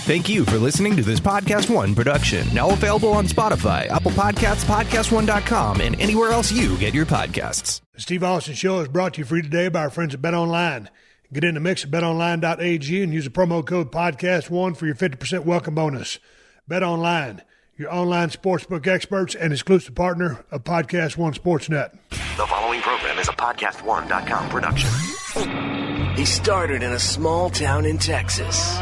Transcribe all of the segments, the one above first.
Thank you for listening to this PodcastOne production. Now available on Spotify, Apple Podcasts, PodcastOne.com, and anywhere else you get your podcasts. The Steve Austin Show is brought to you free today by our friends at BetOnline. Get in the mix at betonline.ag and use the promo code PodcastOne for your 50% welcome bonus. BetOnline, your online sportsbook experts and exclusive partner of PodcastOne Sportsnet. The following program is a PodcastOne.com production. He started in a small town in Texas.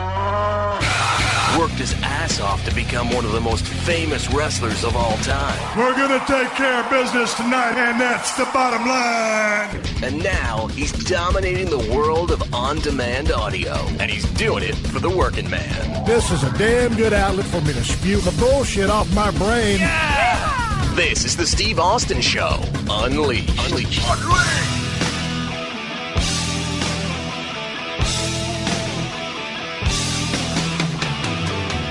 Worked his ass off to become one of the most famous wrestlers of all time. We're going to take care of business tonight, and that's the bottom line. And now he's dominating the world of on-demand audio. And he's doing it for the working man. This is a damn good outlet for me to spew the bullshit off my brain. Yeah! This is the Steve Austin Show. Unleashed.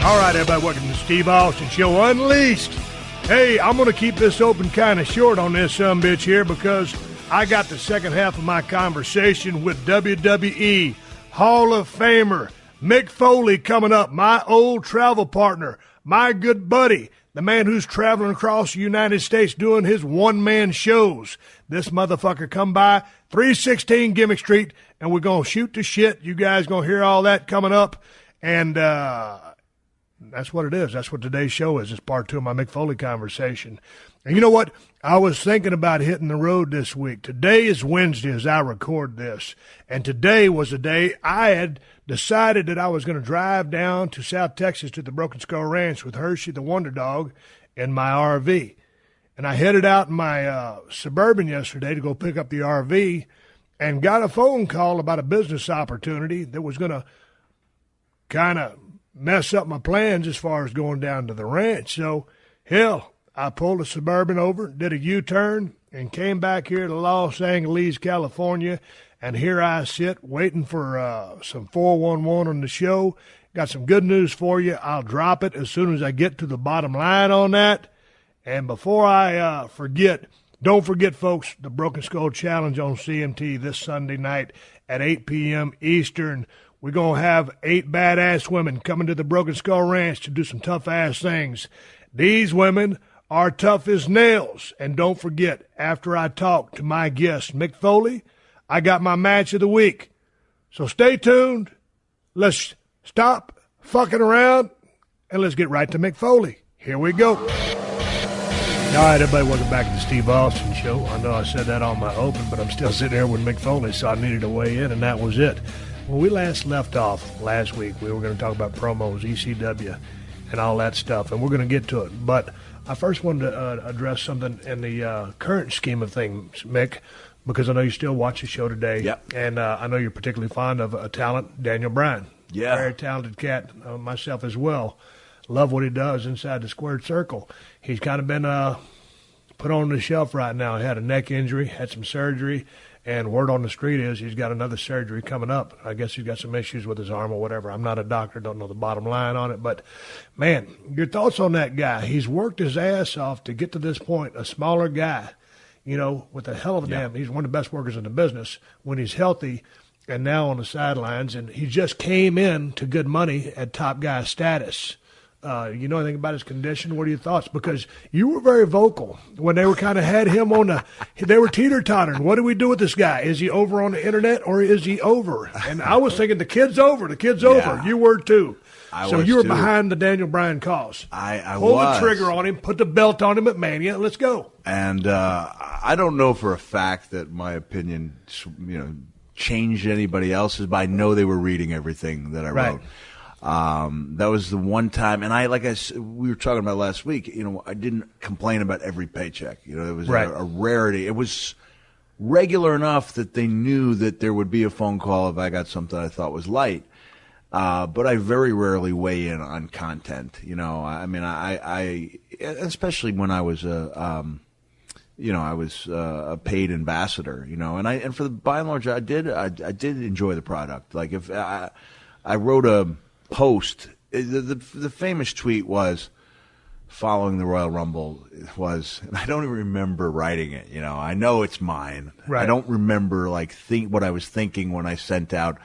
All right, everybody, welcome to the Steve Austin Show Unleashed. Hey, I'm going to keep this open kind of short on this sumbitch here because I got the second half of my conversation with WWE Hall of Famer Mick Foley coming up, my old travel partner, my good buddy, the man who's traveling across the United States doing his one-man shows. This motherfucker come by, 316 Gimmick Street, and we're going to shoot the shit. You guys going to hear all that coming up, and that's what it is. That's what today's show is. It's part 2 of my Mick Foley conversation. And you know what? I was thinking about hitting the road this week. Today is Wednesday as I record this. And today was the day I had decided that I was going to drive down to South Texas to the Broken Skull Ranch with Hershey the Wonder Dog in my RV. And I headed out in my Suburban yesterday to go pick up the RV and got a phone call about a business opportunity that was going to kind of mess up my plans as far as going down to the ranch. So, hell, I pulled a Suburban over, did a U-turn, and came back here to Los Angeles, California, and here I sit waiting for some 411 on the show. Got some good news for you. I'll drop it as soon as I get to the bottom line on that. And before I forget, don't forget, folks, the Broken Skull Challenge on CMT this Sunday night at 8 p.m. Eastern. We're going to have 8 badass women coming to the Broken Skull Ranch to do some tough-ass things. These women are tough as nails. And don't forget, after I talk to my guest, Mick Foley, I got my match of the week. So stay tuned. Let's stop fucking around, and let's get right to Mick Foley. Here we go. All right, everybody, welcome back to the Steve Austin Show. I know I said that on my open, but I'm still sitting here with Mick Foley, so I needed to weigh in, and that was it. When we last left off last week, we were going to talk about promos, ECW, and all that stuff, and we're going to get to it. But I first wanted to address something in the current scheme of things, Mick, because I know you still watch the show today. Yep. And I know you're particularly fond of a talent, Daniel Bryan. Yeah. Very talented cat, myself as well. Love what he does inside the squared circle. He's kind of been put on the shelf right now. He had a neck injury, had some surgery. And word on the street is he's got another surgery coming up. I guess he's got some issues with his arm or whatever. I'm not a doctor, don't know the bottom line on it. But, man, your thoughts on that guy? He's worked his ass off to get to this point, a smaller guy, you know, with a hell of a damn. He's one of the best workers in the business when he's healthy and now on the sidelines. And he just came in to good money at top guy status. You know anything about his condition? What are your thoughts? Because you were very vocal when they were kind of had him on they were teeter-tottering. What do we do with this guy? Is he over on the internet or is he over? And I was thinking the kid's over. Over. You were too. So you were behind the Daniel Bryan cause. I Pull was. the trigger on him, put the belt on him at Mania. Let's go. And I don't know for a fact that my opinion, changed anybody else's, but I know they were reading everything that I wrote. That was the one time, and we were talking about last week, I didn't complain about every paycheck. It was a rarity. It was regular enough that they knew that there would be a phone call if I got something I thought was light. But I very rarely weigh in on content. I especially when I was a paid ambassador, and for the by and large, I did enjoy the product. Like if I wrote a post, the famous tweet was following the Royal Rumble was, and I don't even remember writing it. I know it's mine. Right. I don't remember what I was thinking when I sent out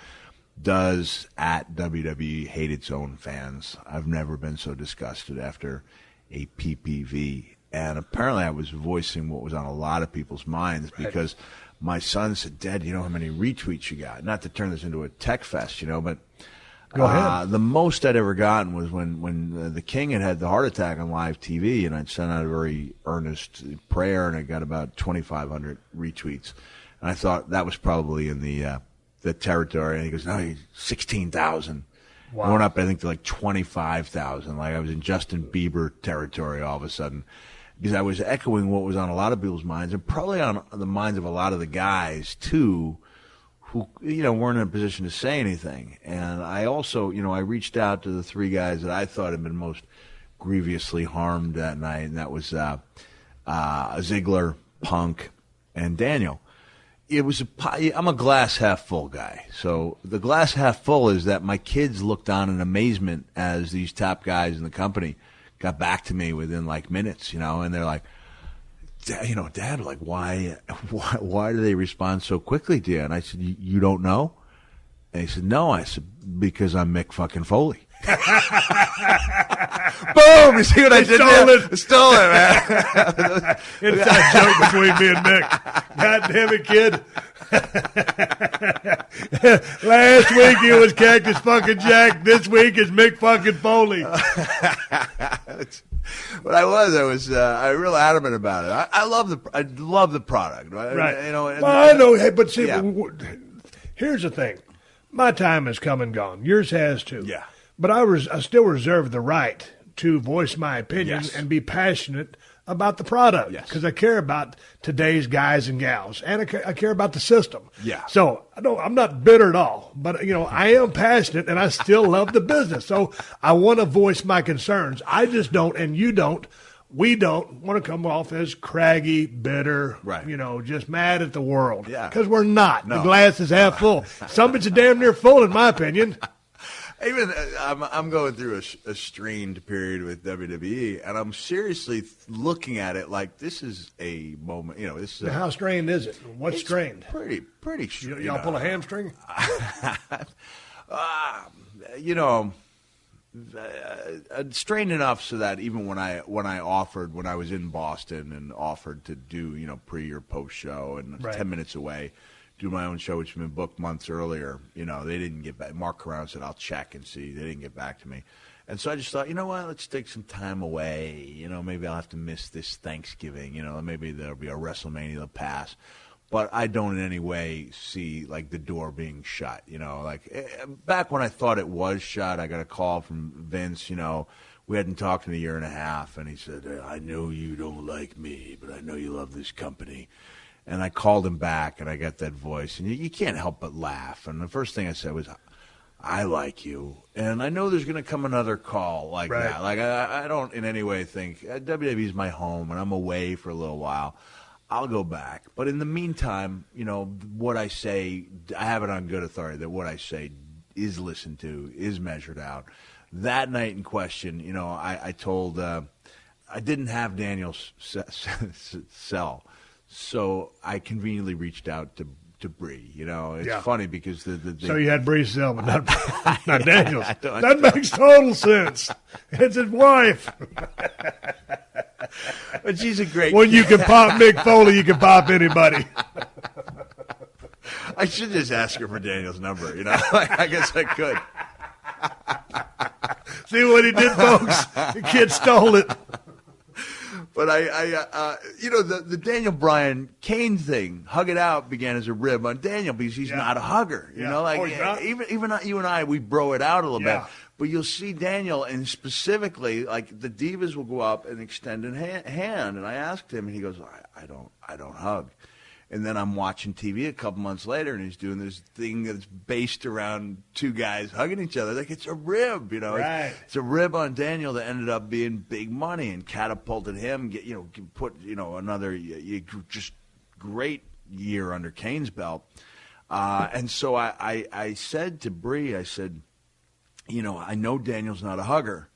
does at WWE hate its own fans? I've never been so disgusted after a PPV. And apparently I was voicing what was on a lot of people's minds because my son said, Dad, you know how many retweets you got? Not to turn this into a tech fest, but Go ahead. the most I'd ever gotten was when the King had the heart attack on live TV, and I'd sent out a very earnest prayer, and I got about 2,500 retweets. And I thought that was probably in the territory. And he goes, no, 16,000. Wow. I went up, I think, to like 25,000. Like I was in Justin Bieber territory all of a sudden. Because I was echoing what was on a lot of people's minds, and probably on the minds of a lot of the guys, too, who, weren't in a position to say anything. And I also, I reached out to the three guys that I thought had been most grievously harmed that night, and that was Ziggler, Punk, and Daniel. I'm a glass half full guy. So the glass half full is that my kids looked on in amazement as these top guys in the company got back to me within like minutes, and they're like, Dad, like, why do they respond so quickly to you? And I said, you don't know? And he said, no. I said, because I'm Mick fucking Foley. Boom! You see what I did there? Stole it, man. Inside joke between me and Mick. God damn it, kid. Last week it was Cactus fucking Jack. This week is Mick fucking Foley. But I was real adamant about it. I love the product. Right. I know. Hey, but see, yeah. Here's the thing. My time has come and gone. Yours has too. Yeah. But I still reserve the right to voice my opinion and be passionate about the product because I care about today's guys and gals, and I care about the system. Yeah. So I'm not bitter at all, but I am passionate, and I still love the business. So I want to voice my concerns. I just don't, and you don't. We don't want to come off as craggy, bitter, right. Just mad at the world. Yeah. Because we're not. No. The glass is half full. Some of it's damn near full, in my opinion. Even I'm going through a strained period with WWE, and I'm seriously looking at it like this is a moment. This is how strained is it? What's strained? Pretty. Y'all pull a hamstring? Strained enough so that even when I was in Boston and offered to do pre or post show and 10 minutes away. Do my own show, which had been booked months earlier. They didn't get back. Mark Carrano said, I'll check and see. They didn't get back to me. And so I just thought, what, let's take some time away. Maybe I'll have to miss this Thanksgiving. Maybe there'll be a WrestleMania that'll pass. But I don't in any way see, like, the door being shut. Back when I thought it was shut, I got a call from Vince, we hadn't talked in a year and a half. And he said, I know you don't like me, but I know you love this company. And I called him back, and I got that voice. And you can't help but laugh. And the first thing I said was, I like you. And I know there's going to come another call like that. Like, I don't in any way think WWE is my home, and I'm away for a little while. I'll go back. But in the meantime, what I say, I have it on good authority that what I say is listened to, is measured out. That night in question, I told I didn't have Daniel's cell. So I conveniently reached out to Bree. It's funny because so you had Bree's cell, but not Daniel's. That makes total sense. It's his wife. But she's a great. When you can pop Mick Foley, you can pop anybody. I should just ask her for Daniel's number. I guess I could. See what he did, folks? The kid stole it. But the Daniel Bryan Kane thing, hug it out, began as a rib on Daniel because he's not a hugger. Even you and I, we bro it out a little bit. But you'll see Daniel, and specifically, like the divas will go up and extend a hand. And I asked him, and he goes, I don't hug. And then I'm watching TV a couple months later, and he's doing this thing that's based around two guys hugging each other. Like, it's a rib, It's a rib on Daniel that ended up being big money and catapulted him, put another just great year under Kane's belt. And so I said to Bree, I said, I know Daniel's not a hugger,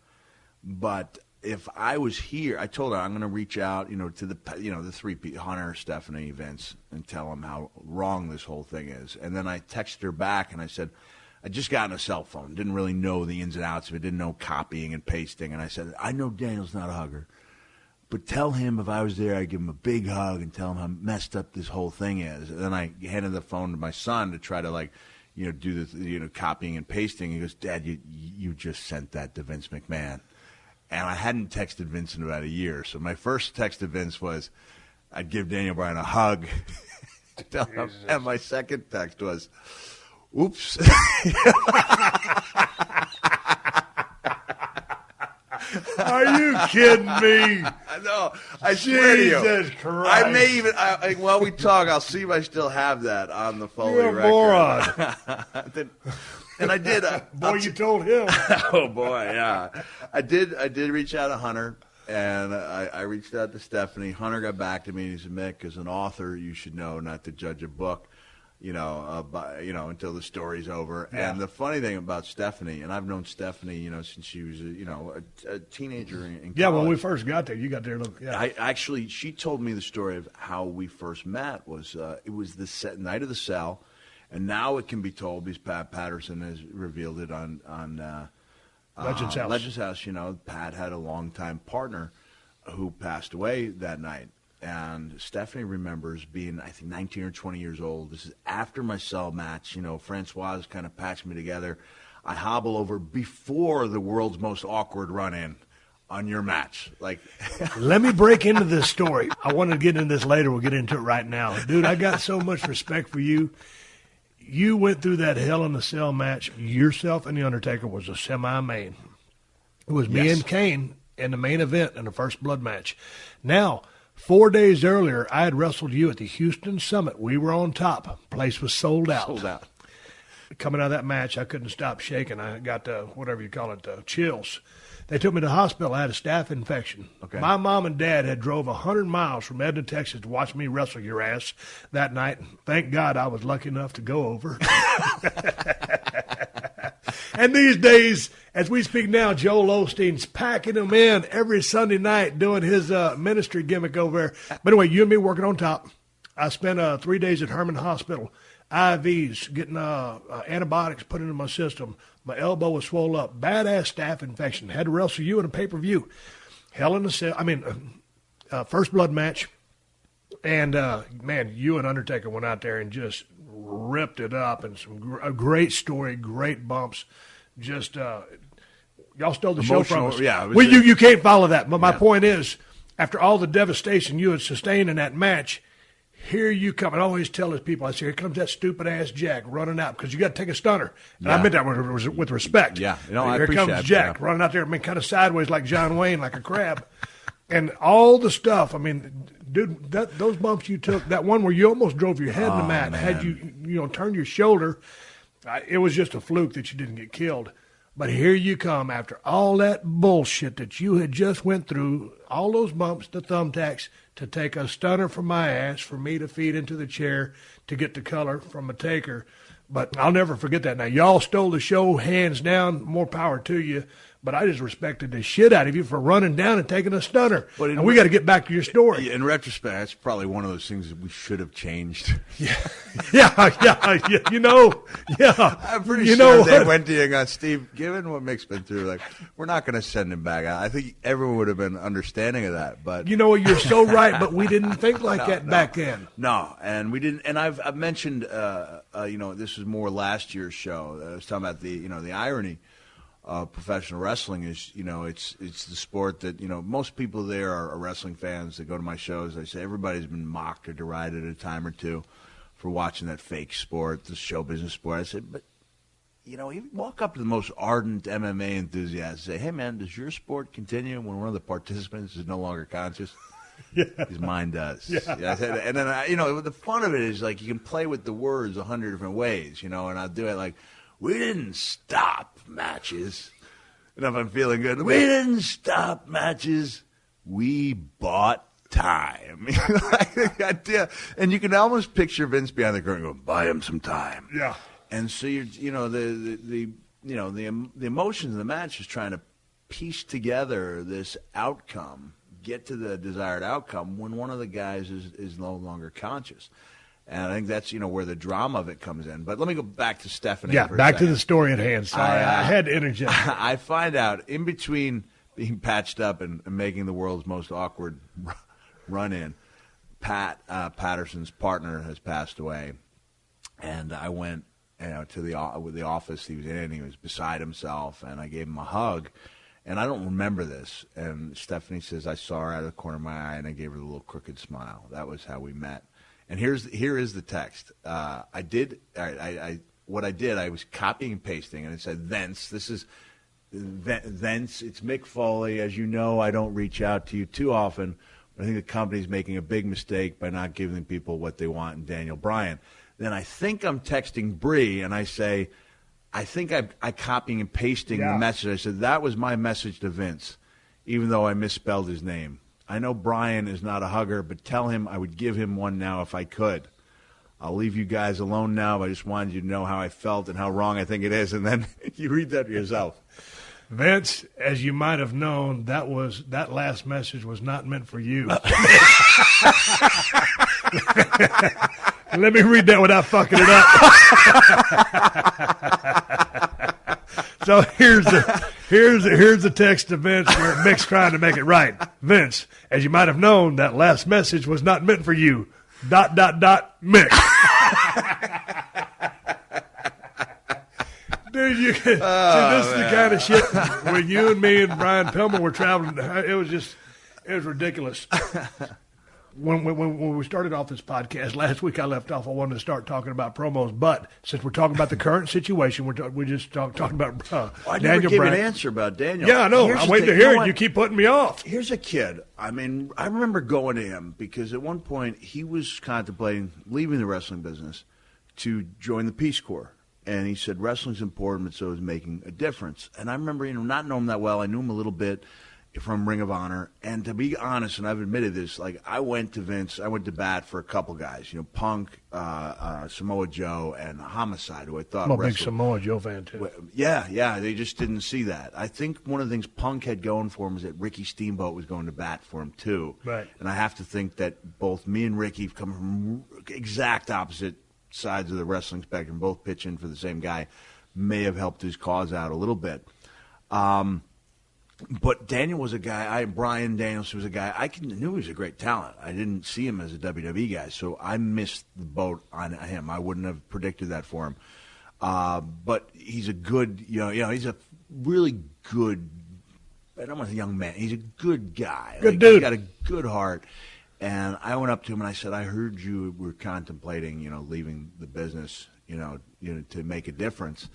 but if I was here, I told her I'm going to reach out, to the three people, Hunter, Stephanie, Vince, and tell them how wrong this whole thing is. And then I texted her back and I said, I just gotten a cell phone, didn't really know the ins and outs of it, didn't know copying and pasting. And I said, I know Daniel's not a hugger, but tell him if I was there, I'd give him a big hug and tell him how messed up this whole thing is. And then I handed the phone to my son to try to, do the, copying and pasting. He goes, Dad, you just sent that to Vince McMahon. And I hadn't texted Vince in about a year. So my first text to Vince was, I'd give Daniel Bryan a hug. And my second text was, oops. Are you kidding me? No, I swear to you. Jesus Christ. I may even, while we talk, I'll see if I still have that on the Foley You're a record. moron. And I did. Boy, you told him. Oh, boy, yeah. I did reach out to Hunter, and I reached out to Stephanie. Hunter got back to me, and he said, Mick, as an author, you should know not to judge a book, until the story's over. Yeah. And the funny thing about Stephanie, and I've known Stephanie, since she was, a teenager in college. Yeah, when we first got there, you got there. Yeah. She told me the story of how we first met. It was the night of the cell, and now it can be told because Pat Patterson has revealed it on Legends House. Legends House. Pat had a longtime partner who passed away that night. And Stephanie remembers being, I think, 19 or 20 years old. This is after my cell match. Francoise kind of patched me together. I hobble over before the world's most awkward run-in on your match. Let me break into this story. I want to get into this later. We'll get into it right now. Dude, I got so much respect for you. You went through that Hell in a Cell match. Yourself and The Undertaker was a semi-main. It was me and Kane in the main event in the First Blood match. Now, 4 days earlier, I had wrestled you at the Houston Summit. We were on top. Place was sold out. Coming out of that match, I couldn't stop shaking. I got whatever you call it, chills. They took me to the hospital. I had a staph infection. Okay. My mom and dad had drove 100 miles from Edna, Texas to watch me wrestle your ass that night. Thank God I was lucky enough to go over. And these days, as we speak now, Joel Osteen's packing them in every Sunday night doing his ministry gimmick over there. But anyway, you and me working on top. I spent 3 days at Herman Hospital, IVs, getting antibiotics put into my system. My elbow was swollen up. Badass staph infection. Had to wrestle you in a pay-per-view. Hell in a Cell. First Blood match. And, man, you and Undertaker went out there and just ripped it up. And a great story, great bumps. Just, y'all stole the show from us. Yeah, you can't follow that. But my point is, after all the devastation you had sustained in that match, here you come. And I always tell his people, I say, here comes that stupid-ass Jack running out because you got to take a stunner. And I meant that with respect. Yeah. Here comes Jack running out there, kind of sideways like John Wayne, like a crab. And all the stuff, dude, those bumps you took, that one where you almost drove your head in the mat, had you turned your shoulder, it was just a fluke that you didn't get killed. But here you come after all that bullshit that you had just went through, all those bumps, the thumbtacks, to take a stunner from my ass for me to feed into the chair to get the color from a taker. But I'll never forget that. Now, y'all stole the show, hands down, more power to you. But I just respected the shit out of you for running down and taking a stunner. And we got to get back to your story. In retrospect, that's probably one of those things that we should have changed. Yeah. I'm pretty sure they went to you and got, Steve, given what Mick's been through, we're not going to send him back. I think everyone would have been understanding of that. But you're so right, but we didn't think like that back then. No, and we didn't. And I've mentioned, this was more last year's show. I was talking about the irony. Professional wrestling is, it's the sport that, most people there are wrestling fans that go to my shows. I say everybody's been mocked or derided a time or two for watching that fake sport, the show business sport. I said, but, you walk up to the most ardent MMA enthusiast and say, hey, man, does your sport continue when one of the participants is no longer conscious? Yeah. His mind does. Yeah. And then, the fun of it is, you can play with the words 100 different ways, and I'll do it we didn't stop matches. And if I'm feeling good, we didn't stop matches. We bought time. And you can almost picture Vince behind the curtain going, buy him some time. Yeah. And so the emotions of the match is trying to piece together this outcome, get to the desired outcome when one of the guys is no longer conscious. And I think that's, where the drama of it comes in. But let me go back to Stephanie. Yeah, for a back to second. the story at hand. Sorry, I had to interject. I find out in between being patched up and making the world's most awkward run-in, Pat Patterson's partner has passed away. And I went to the office he was in. He was beside himself, and I gave him a hug. And I don't remember this. And Stephanie says, I saw her out of the corner of my eye, and I gave her a little crooked smile. That was how we met. And here is the text. I was copying and pasting, and it said, thence. This is thence. It's Mick Foley. As you know, I don't reach out to you too often. But I think the company's making a big mistake by not giving people what they want in Daniel Bryan. Then I think I'm texting Bree, and I say, I think I copying and pasting the message. I said, that was my message to Vince, even though I misspelled his name. I know Bryan is not a hugger, but tell him I would give him one now if I could. I'll leave you guys alone now, but I just wanted you to know how I felt and how wrong I think it is, and then you read that yourself. Vince, as you might have known, that last message was not meant for you. Let me read that without fucking it up. So here's the text to Vince where Mick's trying to make it right. Vince, as you might have known, that last message was not meant for you. ... Mick. Dude, see, this is the kind of shit when you and me and Brian Pillman were traveling. It was ridiculous. When we started off this podcast last week, I left off. I wanted to start talking about promos, but since we're talking about the current situation, we're just talking about I Daniel never gave Bryan. an answer about Daniel. Yeah, I know. I'm waiting to hear it. You keep putting me off. Here's a kid. I mean, I remember going to him because at one point he was contemplating leaving the wrestling business to join the Peace Corps. And he said, wrestling's important, but so is making a difference. And I remember, not knowing him that well. I knew him a little bit from Ring of Honor. And to be honest, and I've admitted this, like I went to Vince, I went to bat for a couple guys, Punk, Samoa Joe, and Homicide, who I thought I'm a big Samoa Joe fan, too. Yeah, they just didn't see that. I think one of the things Punk had going for him was that Ricky Steamboat was going to bat for him, too. Right. And I have to think that both me and Ricky come from exact opposite sides of the wrestling spectrum, both pitching for the same guy, may have helped his cause out a little bit. But Daniel was a guy, Brian Daniels was a guy, I knew he was a great talent. I didn't see him as a WWE guy, so I missed the boat on him. I wouldn't have predicted that for him. But he's a good, he's a really good, I don't want a young man, he's a good guy. Good dude. He's got a good heart. And I went up to him and I said, I heard you were contemplating, leaving the business, to make a difference.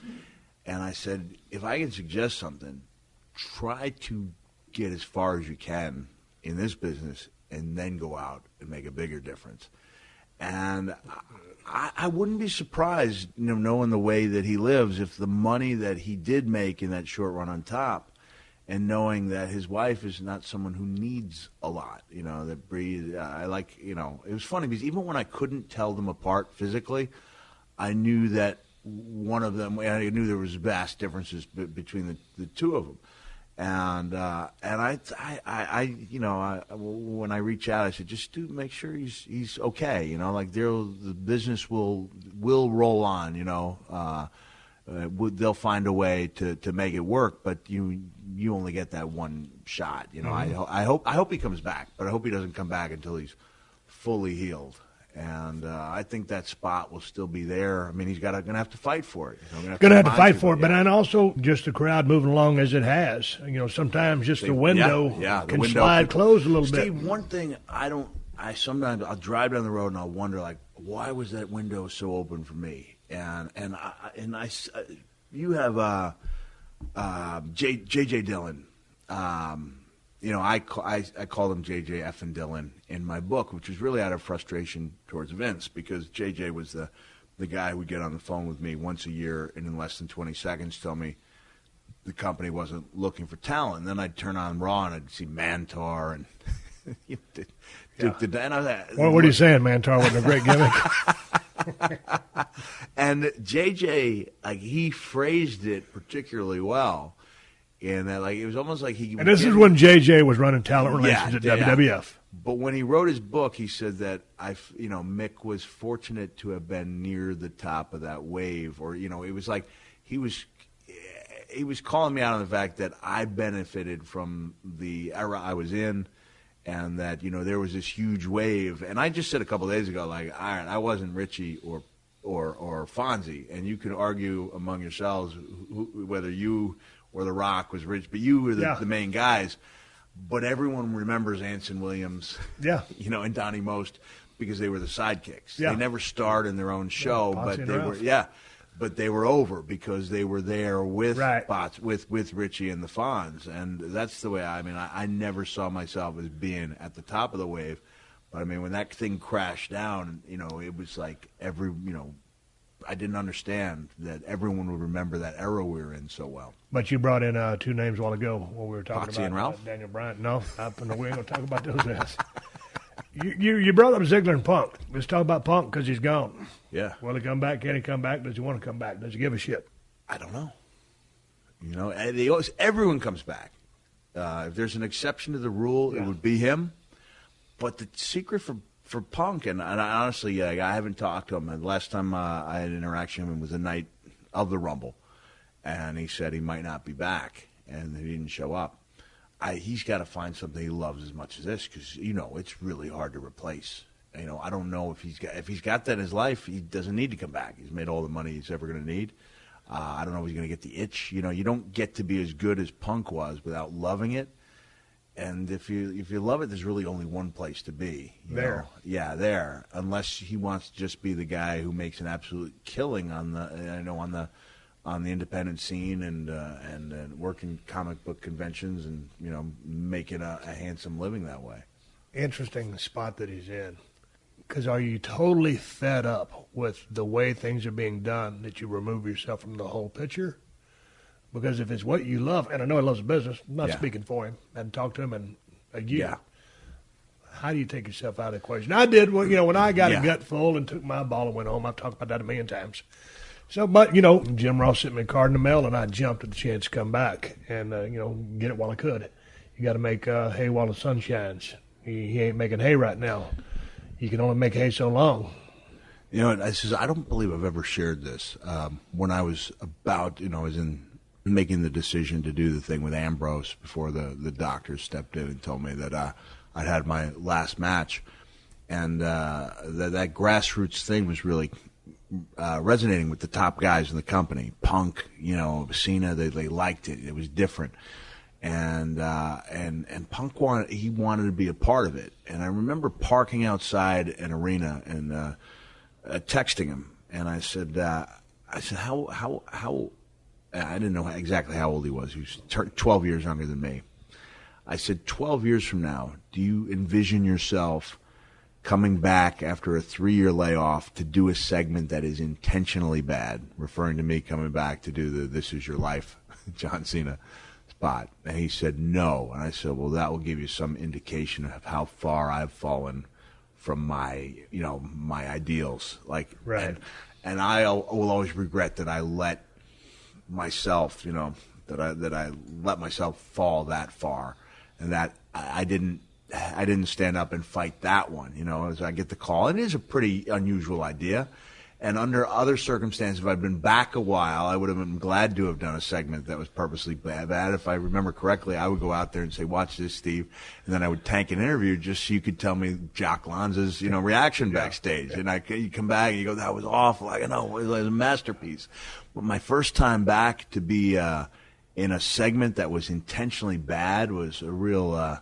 And I said, if I can suggest something, try to get as far as you can in this business and then go out and make a bigger difference. And I wouldn't be surprised, knowing the way that he lives, if the money that he did make in that short run on top, and knowing that his wife is not someone who needs a lot, that Bree, it was funny because even when I couldn't tell them apart physically, I knew that one of them, I knew there was vast differences between the two of them. And when I reach out, I said, just make sure he's okay, the business will roll on, they'll find a way to make it work, but you only get that one shot. I hope he comes back, but I hope he doesn't come back until he's fully healed. And I think that spot will still be there. I mean, he's going to have to fight for it. Going to have to fight for it, but then also just the crowd moving along as it has. Sometimes just the window can slide closed a little bit. Steve, one thing sometimes I'll drive down the road and I'll wonder, why was that window so open for me? And you have J.J. Dillon. I called him J.J. effing Dillon in my book, which was really out of frustration towards Vince, because J.J. was the guy who would get on the phone with me once a year and in less than 20 seconds tell me the company wasn't looking for talent. And then I'd turn on Raw and I'd see Mantar and and I was like, what are you saying, Mantar wasn't a great gimmick? And JJ, he phrased it particularly well and that like it was almost like he. And this is when JJ was running talent relations at WWF. But when he wrote his book, he said that Mick was fortunate to have been near the top of that wave, or it was like he was calling me out on the fact that I benefited from the era I was in, and that there was this huge wave. And I just said a couple of days ago, like, all right, I wasn't Richie or Fonzie, and you can argue among yourselves whether you or The Rock was rich, but you were the main guys. But everyone remembers Anson Williams, and Donnie Most because they were the sidekicks. Yeah. They never starred in their own show, but they were but they were over because they were there with with Richie and the Fonz, and that's the way. I never saw myself as being at the top of the wave, but when that thing crashed down, it was like I didn't understand that everyone would remember that era we were in so well. But you brought in two names a while ago when we were talking Foxy about and Ralph? Daniel Bryan. No, we ain't going to talk about those guys. You brought up Ziggler and Punk. Let's talk about Punk because he's gone. Yeah. Will he come back? Can he come back? Does he want to come back? Does he give a shit? I don't know. Everyone comes back. If there's an exception to the rule, it would be him. But the secret for Punk, and I honestly, I haven't talked to him. The last time I had an interaction with him was the night of the Rumble, and he said he might not be back, and he didn't show up. He's got to find something he loves as much as this, because it's really hard to replace. I don't know if he's got that in his life. He doesn't need to come back. He's made all the money he's ever going to need. I don't know if he's going to get the itch. You don't get to be as good as Punk was without loving it. And if you love it, there's really only one place to be. There. Yeah, there. Unless he wants to just be the guy who makes an absolute killing on the independent scene and working comic book conventions and making a handsome living that way. Interesting spot that he's in. Because are you totally fed up with the way things are being done that you remove yourself from the whole picture? Because if it's what you love, and I know he loves the business, I'm not speaking for him, I hadn't talked to him in a year. How do you take yourself out of the equation? I did, when I got a gut full and took my ball and went home. I've talked about that a million times. So, but, Jim Ross sent me a card in the mail, and I jumped at the chance to come back and, get it while I could. You got to make hay while the sun shines. He ain't making hay right now. You can only make hay so long. I don't believe I've ever shared this. When I was about, I was making the decision to do the thing with Ambrose before the doctors stepped in and told me that I'd had my last match. And that grassroots thing was really resonating with the top guys in the company. Punk, Cena, they liked it. It was different. And Punk wanted to be a part of it. And I remember parking outside an arena and texting him. And I said, how I didn't know exactly how old he was. He was 12 years younger than me. I said, 12 years from now, do you envision yourself coming back after a 3-year layoff to do a segment that is intentionally bad, referring to me coming back to do the This Is Your Life John Cena spot? And he said, no. And I said, well, that will give you some indication of how far I've fallen from my ideals. Right. And I will always regret that I let myself, that I let myself fall that far, and that I didn't stand up and fight that one. As I get the call, it is a pretty unusual idea, and under other circumstances, if I'd been back a while, I would have been glad to have done a segment that was purposely bad. If I remember correctly, I would go out there and say, "Watch this, Steve," and then I would tank an interview just so you could tell me Jock Lanza's reaction backstage, and you come back and you go, "That was awful." I go, "No, it was a masterpiece." But my first time back to be in a segment that was intentionally bad was a real.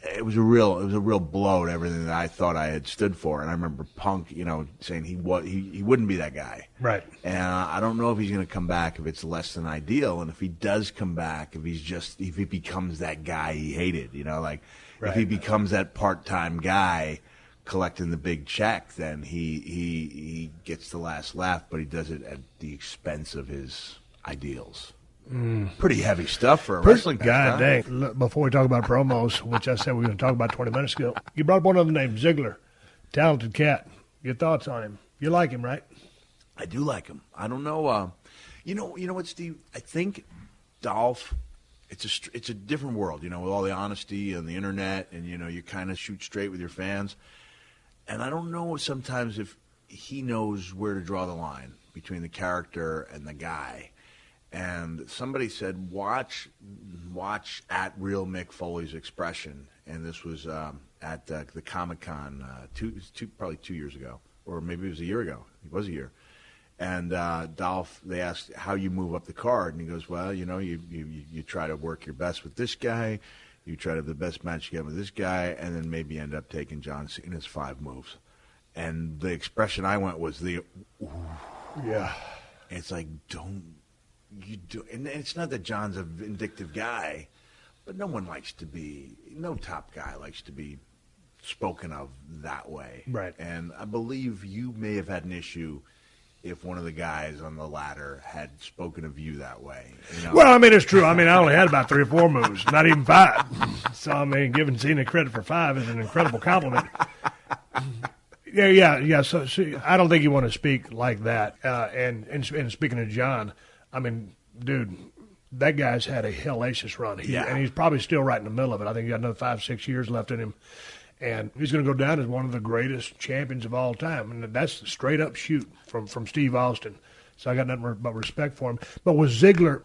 It was a real blow to everything that I thought I had stood for. And I remember Punk, saying he wouldn't be that guy. Right. And I don't know if he's going to come back if it's less than ideal, and if he does come back, if he becomes that guy he hated, if he becomes that part-time guy collecting the big check, then he gets the last laugh, but he does it at the expense of his ideals. Pretty heavy stuff for a wrestling guy. God dang. Look, before we talk about promos, which I said we were going to talk about 20 minutes ago, you brought up one other name, Ziggler. Talented cat. Your thoughts on him? You like him, right? I do like him. I don't know. You know what, Steve? I think Dolph it's a different world, with all the honesty and the internet, and you kind of shoot straight with your fans. And I don't know sometimes if he knows where to draw the line between the character and the guy. And somebody said, watch at Real Mick Foley's expression, and this was at the Comic-Con probably 2 years ago, or maybe it was a year ago. It was a year. And Dolph, they asked how you move up the card, and he goes, well, you try to work your best with this guy, you try to have the best match you get with this guy, and then maybe end up taking John Cena's 5 moves. And the expression I went was the, ooh. Yeah. It's like, don't you do, and it's not that John's a vindictive guy, but no top guy likes to be spoken of that way. Right. And I believe you may have had an issue if one of the guys on the ladder had spoken of you that way. Well, I mean, it's true. I mean, I only had about 3 or 4 moves, not even 5. So, I mean, giving Cena credit for 5 is an incredible compliment. Yeah. So I don't think you want to speak like that. And speaking of John, I mean, dude, that guy's had a hellacious run. And he's probably still right in the middle of it. I think he got another 5-6 years left in him. And he's going to go down as one of the greatest champions of all time. And that's a straight-up shoot from Steve Austin. So I got nothing but respect for him. But with Ziggler,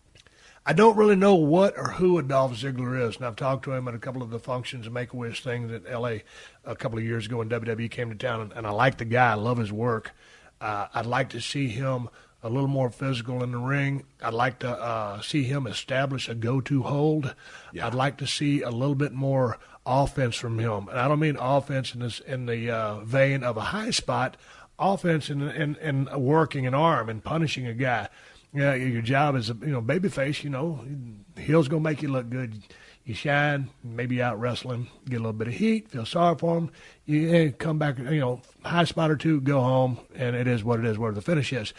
I don't really know what or who a Dolph Ziggler is. And I've talked to him at a couple of the functions and Make-A-Wish things at L.A. a couple of years ago when WWE came to town. And I like the guy. I love his work. I'd like to see him a little more physical in the ring. I'd like to see him establish a go-to hold. Yeah. I'd like to see a little bit more offense from him. And I don't mean offense in the vein of a high spot, offense in working an arm and punishing a guy. Yeah, your job as a babyface, heel's going to make you look good. You shine, maybe out wrestling, get a little bit of heat, feel sorry for him. You come back, high spot or 2, go home, and it is what it is, where the finish is.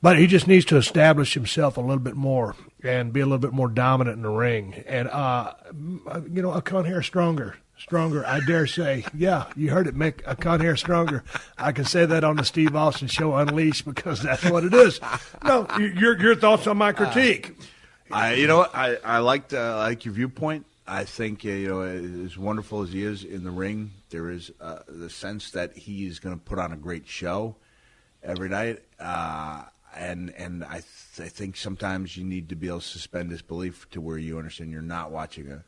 But he just needs to establish himself a little bit more and be a little bit more dominant in the ring. And, a con hair stronger, I dare say. Yeah, you heard it, Mick, a con hair stronger. I can say that on the Steve Austin Show Unleashed because that's what it is. No, your thoughts on my critique? I like your viewpoint. I think, as wonderful as he is in the ring, there is the sense that he is going to put on a great show every night. And I think sometimes you need to be able to suspend disbelief to where you understand you're not watching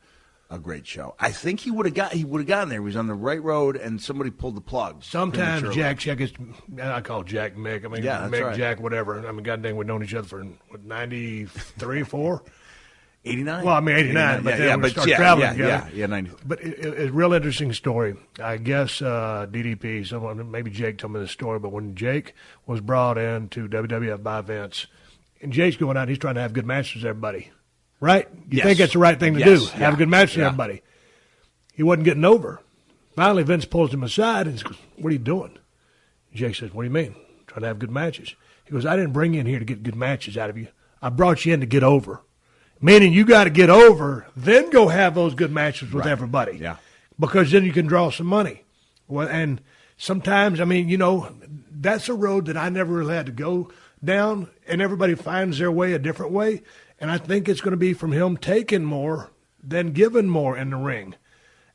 a great show. I think he would have gotten there. He was on the right road, and somebody pulled the plug. Sometimes Jack Check is, I call Jack Mick. I mean, Mick, right. Jack, whatever. I mean, goddamn, we've known each other for 93, 4? 89? Well, I mean, 89, but then we started traveling together. Yeah, 90. But it's a real interesting story. I guess DDP, someone, maybe Jake told me this story, but when Jake was brought in to WWF by Vince, and Jake's going out, he's trying to have good matches with everybody, right? You think it's the right thing to do, have a good match with everybody. He wasn't getting over. Finally, Vince pulls him aside and goes, what are you doing? Jake says, what do you mean? Trying to have good matches. He goes, I didn't bring you in here to get good matches out of you. I brought you in to get over. Meaning you got to get over, then go have those good matches with everybody. Yeah. Because then you can draw some money. Well, and sometimes, I mean, that's a road that I never really had to go down, and everybody finds their way a different way. And I think it's going to be from him taking more than giving more in the ring.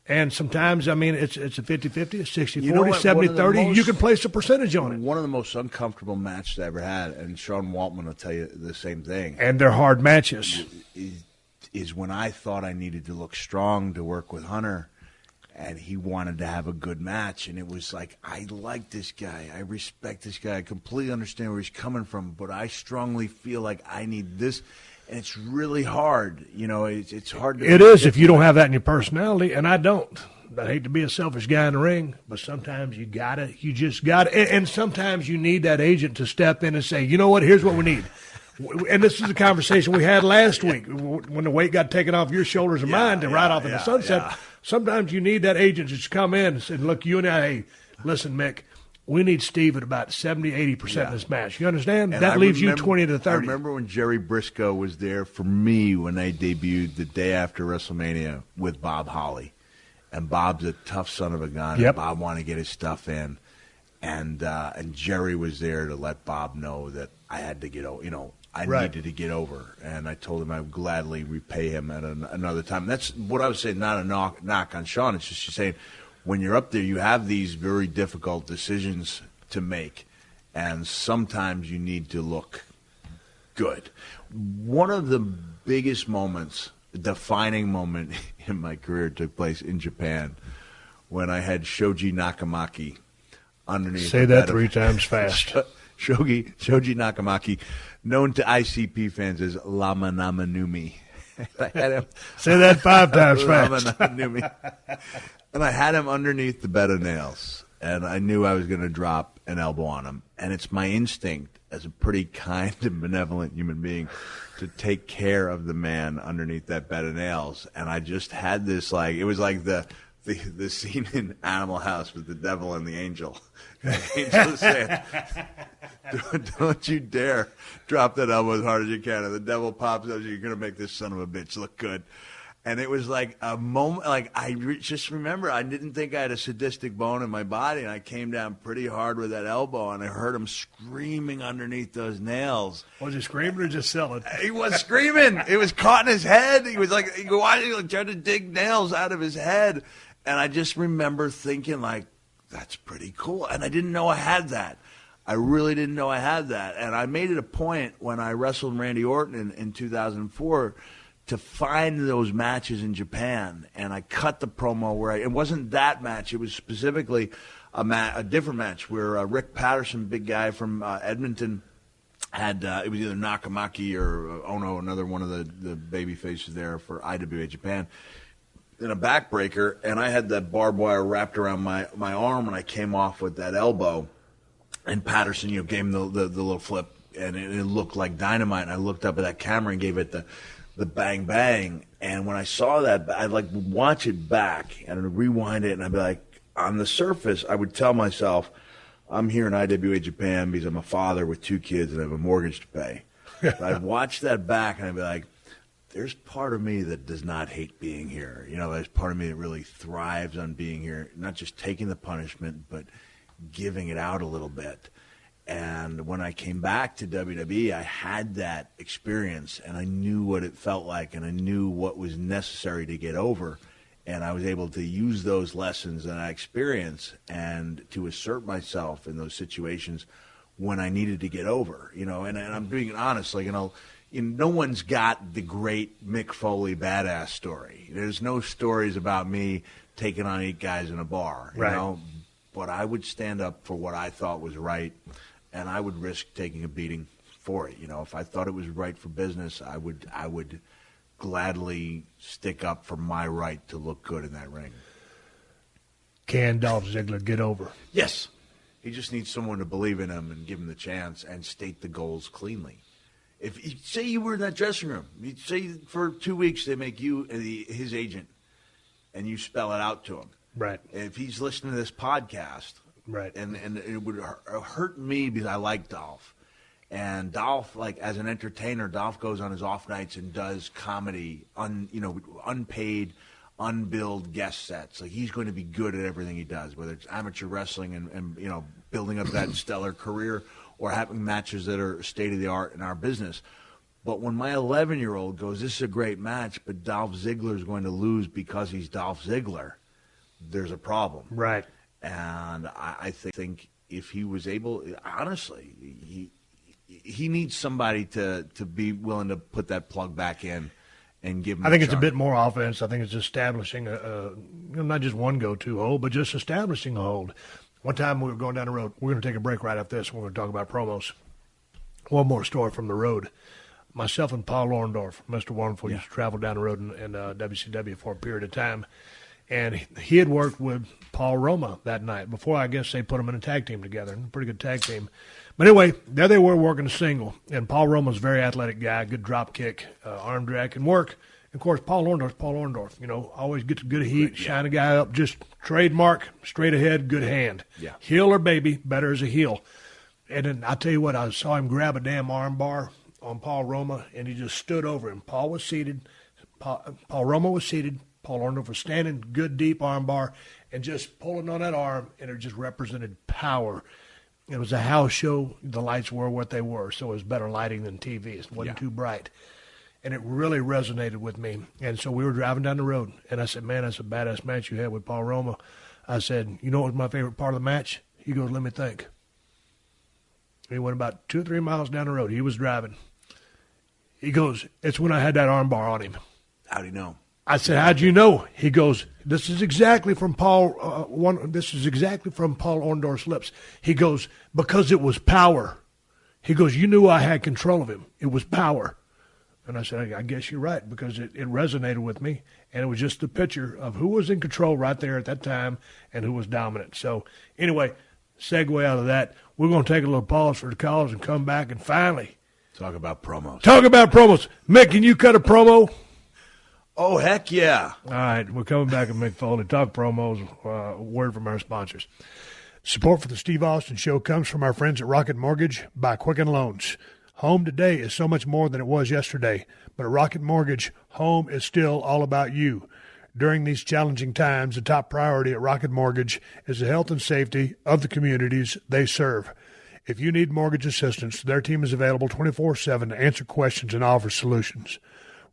And sometimes, I mean, it's a 50-50, a 60-40, 70-30. You can place a percentage on it. One of the most uncomfortable matches I ever had, and Sean Waltman will tell you the same thing. And they're hard matches. Is when I thought I needed to look strong to work with Hunter, and he wanted to have a good match. And it was like, I like this guy. I respect this guy. I completely understand where he's coming from, but I strongly feel like I need this. And it's really hard. It's hard. It is if you don't have that in your personality, and I don't. I hate to be a selfish guy in the ring, but sometimes you just got to. And sometimes you need that agent to step in and say, you know what, here's what we need. And this is a conversation we had last week when the weight got taken off your shoulders and mine to ride off in the sunset. Yeah. Sometimes you need that agent to just come in and say, look, you and I, hey, listen, Mick, we need Steve at about 70-80% in this match. You understand? And that leaves you 20 to 30. I remember when Jerry Briscoe was there for me when they debuted the day after WrestleMania with Bob Holly. And Bob's a tough son of a gun. Yep. Bob wanted to get his stuff in. And Jerry was there to let Bob know that I had to get over. I needed to get over. And I told him I would gladly repay him at another time. That's what I was saying, not a knock on Sean. It's just saying when you're up there, you have these very difficult decisions to make, and sometimes you need to look good. One of the biggest moments, defining moment in my career took place in Japan when I had Shoji Nakamaki underneath. Say that 3 times fast. Shoji Nakamaki, known to ICP fans as Lama Namanumi. I had him, say that 5 times fast. Lama Namanumi. And I had him underneath the bed of nails, and I knew I was going to drop an elbow on him. And it's my instinct as a pretty kind and benevolent human being to take care of the man underneath that bed of nails. And I just had this, like, it was like the scene in Animal House with the devil and the angel. The angel is saying, don't you dare drop that elbow as hard as you can. And the devil pops up, you're going to make this son of a bitch look good. And it was like a moment, like just remember, I didn't think I had a sadistic bone in my body, and I came down pretty hard with that elbow, and I heard him screaming underneath those nails. Was he screaming or just selling? He was screaming. It was caught in his head. He was like, trying to dig nails out of his head. And I just remember thinking, like, that's pretty cool. And I didn't know I had that. I really didn't know I had that. And I made it a point when I wrestled Randy Orton in 2004 to find those matches in Japan, and I cut the promo where it wasn't that match. It was specifically a different match where Rick Patterson, big guy from Edmonton, had it was either Nakamaki or Ono, another one of the baby faces there for IWA Japan, in a backbreaker, and I had that barbed wire wrapped around my arm, and I came off with that elbow, and Patterson, gave him the little flip, and it looked like dynamite. And I looked up at that camera and gave it the bang bang, and when I saw that, I'd like watch it back and I'd rewind it, and I'd be like, on the surface, I would tell myself, I'm here in IWA Japan because I'm a father with 2 kids and I have a mortgage to pay. But I'd watch that back and I'd be like, there's part of me that does not hate being here. There's part of me that really thrives on being here, not just taking the punishment, but giving it out a little bit. And when I came back to WWE, I had that experience, and I knew what it felt like, and I knew what was necessary to get over. And I was able to use those lessons and that experience and to assert myself in those situations when I needed to get over. And I'm being honest, no one's got the great Mick Foley badass story. There's no stories about me taking on 8 guys in a bar, right. But I would stand up for what I thought was right. And I would risk taking a beating for it. If I thought it was right for business, I would gladly stick up for my right to look good in that ring. Can Dolph Ziggler get over? Yes. He just needs someone to believe in him and give him the chance and state the goals cleanly. If say you were in that dressing room, say for 2 weeks they make you his agent, and you spell it out to him. Right. If he's listening to this podcast. Right. And it would hurt me because I like Dolph. And Dolph, as an entertainer, Dolph goes on his off nights and does comedy, unpaid, unbilled guest sets. He's going to be good at everything he does, whether it's amateur wrestling and building up that stellar career or having matches that are state-of-the-art in our business. But when my 11-year-old goes, this is a great match, but Dolph Ziggler is going to lose because he's Dolph Ziggler, there's a problem. Right. And I think if he was able, honestly, he needs somebody to be willing to put that plug back in and give him. I think it's a bit more offense. I think it's establishing not just one go-to hold, but just establishing a hold. One time we were going down the road. We're going to take a break right after this, and we're going to talk about promos. One more story from the road. Myself and Paul Orndorff, Mr. Wonderful, used to travel down the road in WCW for a period of time. And he had worked with Paul Roma that night. Before, I guess, they put them in a tag team together. A pretty good tag team. But anyway, there they were working a single. And Paul Roma's a very athletic guy, good drop kick, arm drag, can work. And of course, Paul Orndorff, always gets good heat, shine a guy up, just trademark, straight ahead, good hand. Yeah. Heel or baby, better as a heel. And then I tell you what, I saw him grab a damn arm bar on Paul Roma, and he just stood over him. Paul was seated. Paul Roma was seated. Paul Orndorff was standing, good deep arm bar, and just pulling on that arm, and it just represented power. It was a house show. The lights were what they were, so it was better lighting than TV. It wasn't too bright. And it really resonated with me. And so we were driving down the road, and I said, man, that's a badass match you had with Paul Roma. I said, you know what was my favorite part of the match? He goes, let me think. He went about 2 or 3 miles down the road. He was driving. He goes, it's when I had that arm bar on him. How'd he know? I said, how'd you know? He goes, this is exactly from Paul Orndorff's lips. He goes, because it was power. He goes, you knew I had control of him. It was power. And I said, I guess you're right, because it resonated with me. And it was just the picture of who was in control right there at that time and who was dominant. So anyway, segue out of that, we're going to take a little pause for the calls and come back and finally talk about promos. Mick, can you cut a promo? Oh, heck yeah. All right, we're coming back with Mick Foley. Talk promos, a word from our sponsors. Support for the Steve Austin Show comes from our friends at Rocket Mortgage by Quicken Loans. Home today is so much more than it was yesterday, but at Rocket Mortgage, home is still all about you. During these challenging times, the top priority at Rocket Mortgage is the health and safety of the communities they serve. If you need mortgage assistance, their team is available 24/7 to answer questions and offer solutions.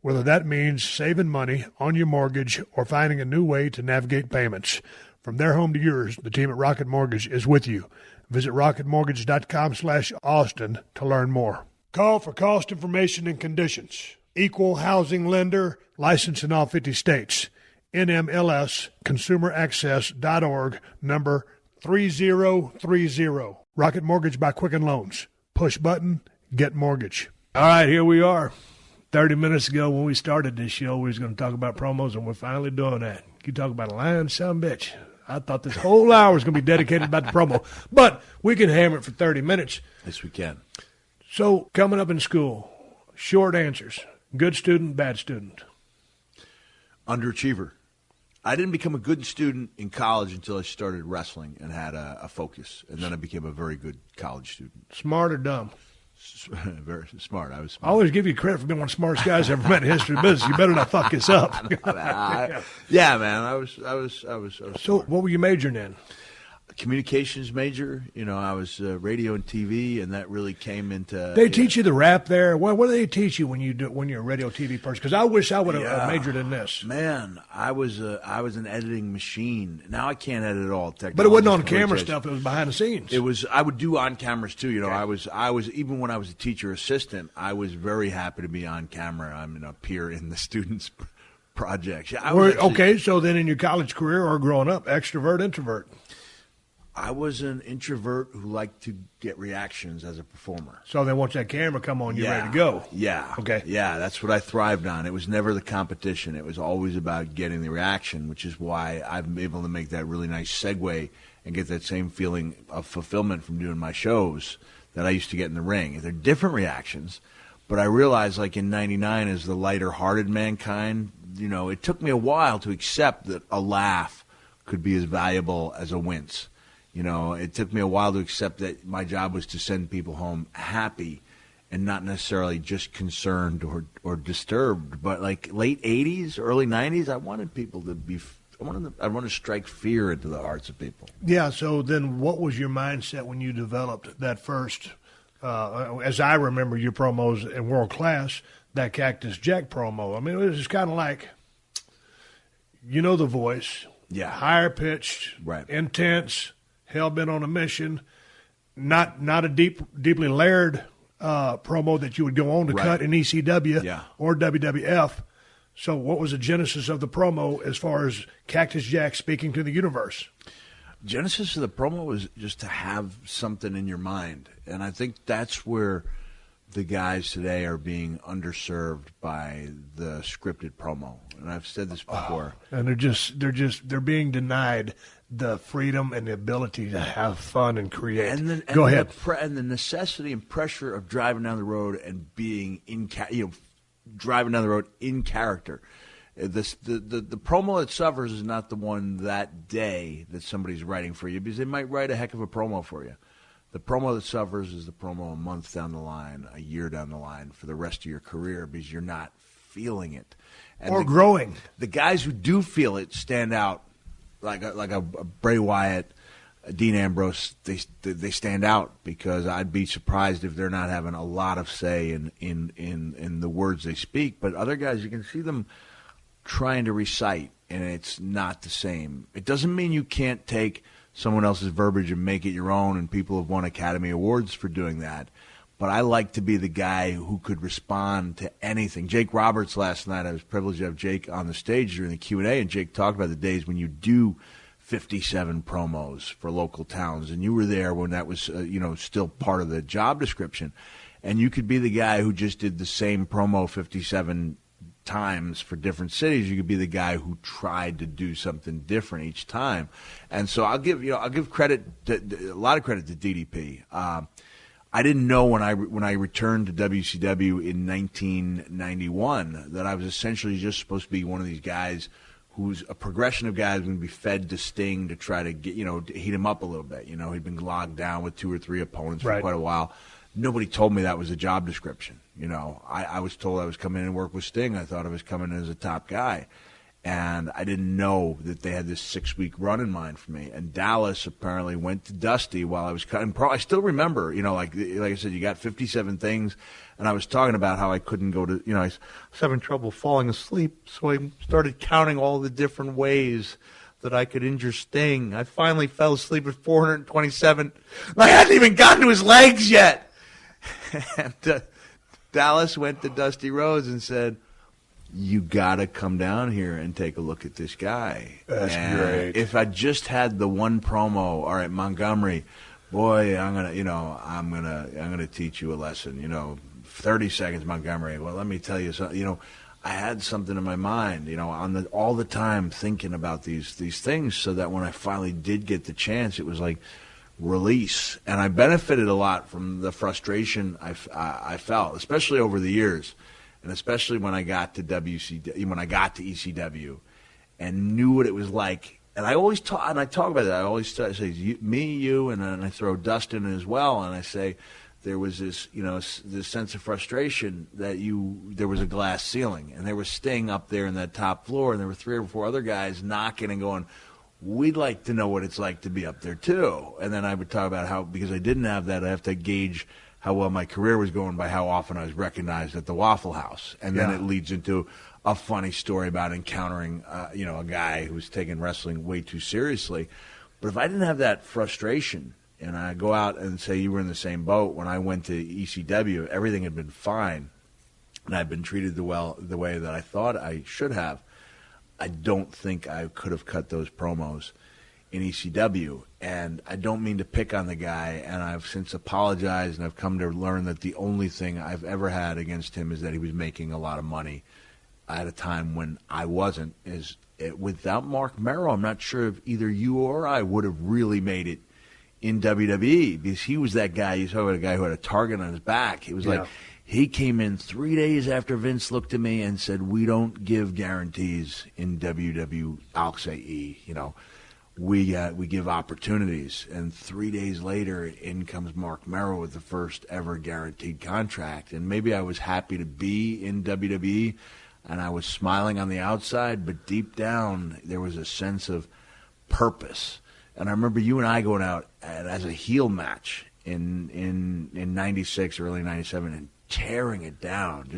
Whether that means saving money on your mortgage or finding a new way to navigate payments. From their home to yours, the team at Rocket Mortgage is with you. Visit rocketmortgage.com/Austin to learn more. Call for cost information and conditions. Equal housing lender, licensed in all 50 states. NMLS, consumeraccess.org, number 3030. Rocket Mortgage by Quicken Loans. Push button, get mortgage. All right, here we are. 30 minutes ago when we started this show, we was going to talk about promos, and we're finally doing that. You talk about a lying son of a bitch. I thought this whole hour was going to be dedicated about the promo, but we can hammer it for 30 minutes. Yes, we can. So, coming up in school, short answers. Good student, bad student. Underachiever. I didn't become a good student in college until I started wrestling and had a focus, and then I became a very good college student. Smart or dumb? Very smart. I was smart. I always give you credit for being one of the smartest guys I've ever met in the history of business. You better not fuck this up. Yeah, man. I was So, smart. what were you majoring in? Communications major. You know, I was radio and TV, and that really came into. They teach you the rap there. What do they teach you when you're a radio TV person? Because I wish I would have majored in this. Man, I was an editing machine. Now I can't edit at all. But it wasn't on camera stuff. It was behind the scenes. It was. I would do on cameras too. You know, okay. I was even when I was a teacher assistant, I was very happy to be on camera. I'm going to appear in the students' projects. Yeah, okay, so then in your college career or growing up, extrovert, introvert. I was an introvert who liked to get reactions as a performer. So then once that camera come on, you're ready to go. Yeah. Okay. Yeah, that's what I thrived on. It was never the competition. It was always about getting the reaction, which is why I'm able to make that really nice segue and get that same feeling of fulfillment from doing my shows that I used to get in the ring. They're different reactions, but I realized, like in 99, as the lighter-hearted mankind, you know, it took me a while to accept that a laugh could be as valuable as a wince. You know, it took me a while to accept that my job was to send people home happy and not necessarily just concerned or disturbed. But like late 80s, early 90s, I wanted people to be I wanted to strike fear into the hearts of people. Yeah, so then what was your mindset when you developed that first, as I remember your promos in World Class, that Cactus Jack promo? I mean, it was just kind of like, you know the voice. Yeah. Higher pitched, right. Intense, hell-bent on a mission, not a deeply layered promo that you would go on to cut in ECW or WWF. So what was the genesis of the promo as far as Cactus Jack speaking to the universe? Genesis of the promo was just to have something in your mind. And I think that's where the guys today are being underserved by the scripted promo. And I've said this before. And they're being denied the freedom and the ability to have fun and create. Go ahead. And the necessity and pressure of driving down the road and being driving down the road in character. The promo that suffers is not the one that day that somebody's writing for you, because they might write a heck of a promo for you. The promo that suffers is the promo a month down the line, a year down the line, for the rest of your career, because you're not feeling it. And growing. The guys who do feel it stand out, like a Bray Wyatt, Dean Ambrose, they stand out because I'd be surprised if they're not having a lot of say in the words they speak. But other guys, you can see them trying to recite, and it's not the same. It doesn't mean you can't take someone else's verbiage and make it your own, and people have won Academy Awards for doing that. But I like to be the guy who could respond to anything. Jake Roberts last night, I was privileged to have Jake on the stage during the Q&A, and Jake talked about the days when you do 57 promos for local towns, and you were there when that was still part of the job description, and you could be the guy who just did the same promo 57 times for different cities. You could be the guy who tried to do something different each time. And so I'll give credit a lot of credit to DDP. I didn't know when I returned to WCW in 1991 that I was essentially just supposed to be one of these guys who's a progression of guys going to be fed to Sting to try to get, to heat him up a little bit. He'd been logged down with 2 or 3 opponents for quite a while. Nobody told me that was a job description. I was told I was coming in and work with Sting. I thought I was coming in as a top guy. And I didn't know that they had this 6-week run in mind for me. And Dallas apparently went to Dusty while I was cutting pro. I still remember, like I said, you got 57 things. And I was talking about how I couldn't go to, I was having trouble falling asleep. So I started counting all the different ways that I could injure Sting. I finally fell asleep at 427. I hadn't even gotten to his legs yet. And Dallas went to Dusty Rhodes and said, you got to come down here and take a look at this guy. That's great. If I just had the one promo, all right, Montgomery, boy, I'm gonna teach you a lesson. 30 seconds, Montgomery. Well, let me tell you something. I had something in my mind, all the time thinking about these things, so that when I finally did get the chance, it was like release. And I benefited a lot from the frustration I felt, especially over the years. And especially when I got to ECW, and knew what it was like. And I always talk about that. I always say me, you, and then I throw Dustin in as well. And I say there was this, this sense of frustration that there was a glass ceiling, and there was Sting up there in that top floor, and there were 3 or 4 other guys knocking and going, we'd like to know what it's like to be up there too. And then I would talk about how, because I didn't have that, I have to gauge how well my career was going by how often I was recognized at the Waffle House. And then it leads into a funny story about encountering, a guy who's taking wrestling way too seriously. But if I didn't have that frustration, and I go out and say you were in the same boat, when I went to ECW, everything had been fine, and I'd been treated the way that I thought I should have, I don't think I could have cut those promos in ECW. And I don't mean to pick on the guy, and I've since apologized, and I've come to learn that the only thing I've ever had against him is that he was making a lot of money at a time when I wasn't. Without Mark Merrow, I'm not sure if either you or I would have really made it in WWE, because he was that guy. You talk about a guy who had a target on his back. It was like he came in 3 days after Vince looked at me and said, we don't give guarantees in WWE, I'll say E, We give opportunities. And 3 days later, in comes Mark Merrow with the first ever guaranteed contract. And maybe I was happy to be in WWE, and I was smiling on the outside, but deep down there was a sense of purpose. And I remember you and I going out as a heel match in 96, early 97, and tearing it down,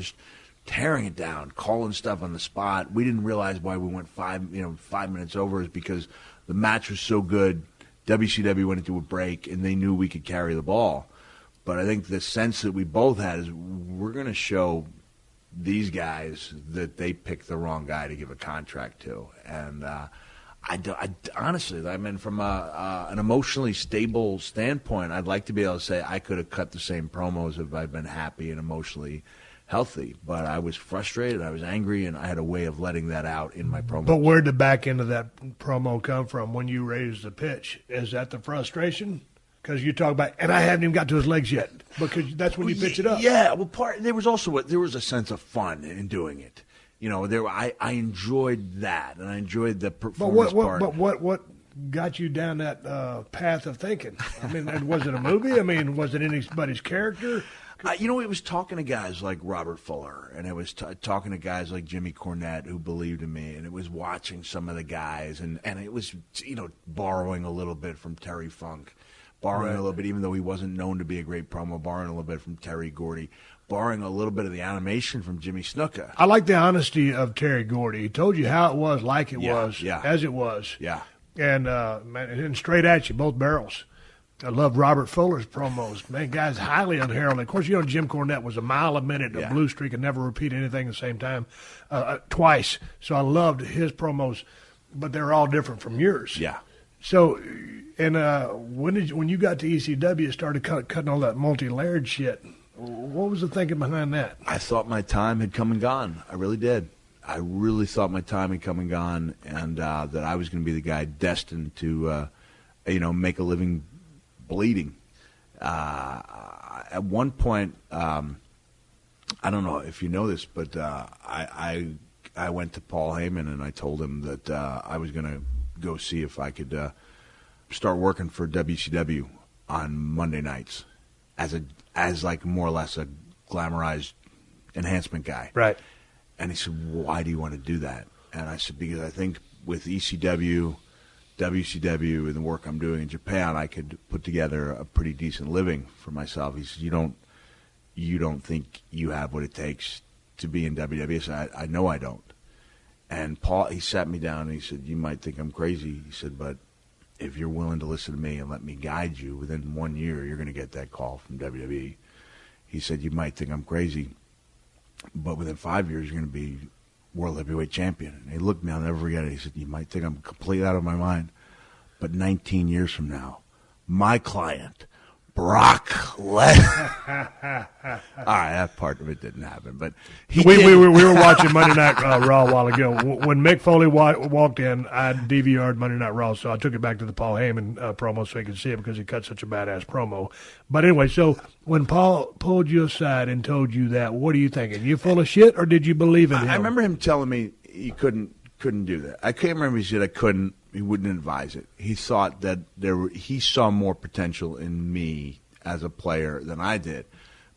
calling stuff on the spot. We didn't realize why we went 5 minutes over, is because the match was so good. WCW went into a break, and they knew we could carry the ball. But I think the sense that we both had is we're going to show these guys that they picked the wrong guy to give a contract to. And I honestly, from an emotionally stable standpoint, I'd like to be able to say I could have cut the same promos if I'd been happy and emotionally healthy. But I was frustrated, I was angry, and I had a way of letting that out in my promo. But where'd the back end of that promo come from when you raised the pitch? Is that the frustration? Because you talk about, and I haven't even got to his legs yet, because that's when you pitch it up. Yeah, well, there was a sense of fun in doing it. I enjoyed that, and I enjoyed the performance part. But what got you down that path of thinking? I mean, was it a movie? I mean, was it anybody's character? It was talking to guys like Robert Fuller, and it was talking to guys like Jimmy Cornette who believed in me, and it was watching some of the guys, and it was, borrowing a little bit from Terry Funk, borrowing a little bit, even though he wasn't known to be a great promo, borrowing a little bit from Terry Gordy, borrowing a little bit of the animation from Jimmy Snuka. I like the honesty of Terry Gordy. He told you how it was, like it was, as it was. Yeah. And straight at you, both barrels. I love Robert Fuller's promos. Man, guys highly unheralded. Of course, Jim Cornette was a mile a minute, a blue streak, and never repeat anything at the same time twice. So I loved his promos, but they're all different from yours. Yeah. So, and when you got to ECW, you started cutting all that multi-layered shit. What was the thinking behind that? I thought my time had come and gone. I really did. I really thought my time had come and gone, and that I was going to be the guy destined to, make a living bleeding. At one point, I don't know if you know this, but I went to Paul Heyman and I told him that I was going to go see if I could start working for WCW on Monday nights as like more or less a glamorized enhancement guy. Right. And he said, why do you want to do that? And I said, because I think with ECW, WCW, and the work I'm doing in Japan, I could put together a pretty decent living for myself. He said, you don't think you have what it takes to be in WWE? I said, I know I don't. And Paul, he sat me down and he said, you might think I'm crazy. He said, but if you're willing to listen to me and let me guide you, within 1 year, you're going to get that call from WWE. He said, you might think I'm crazy, but within 5 years, you're going to be World Heavyweight Champion. And he looked at me, I'll never forget it. He said, you might think I'm completely out of my mind, but 19 years from now, my client, Brock Lesnar. All right, that part of it didn't happen, but we were watching Monday Night Raw a while ago. When Mick Foley walked in, I DVR'd Monday Night Raw, so I took it back to the Paul Heyman promo so he could see it because he cut such a badass promo. But anyway, so when Paul pulled you aside and told you that, what are you thinking? You full of shit, or did you believe in him? I remember him telling me he couldn't do that. I can't remember if he said I couldn't. He wouldn't advise it. He thought that he saw more potential in me as a player than I did. I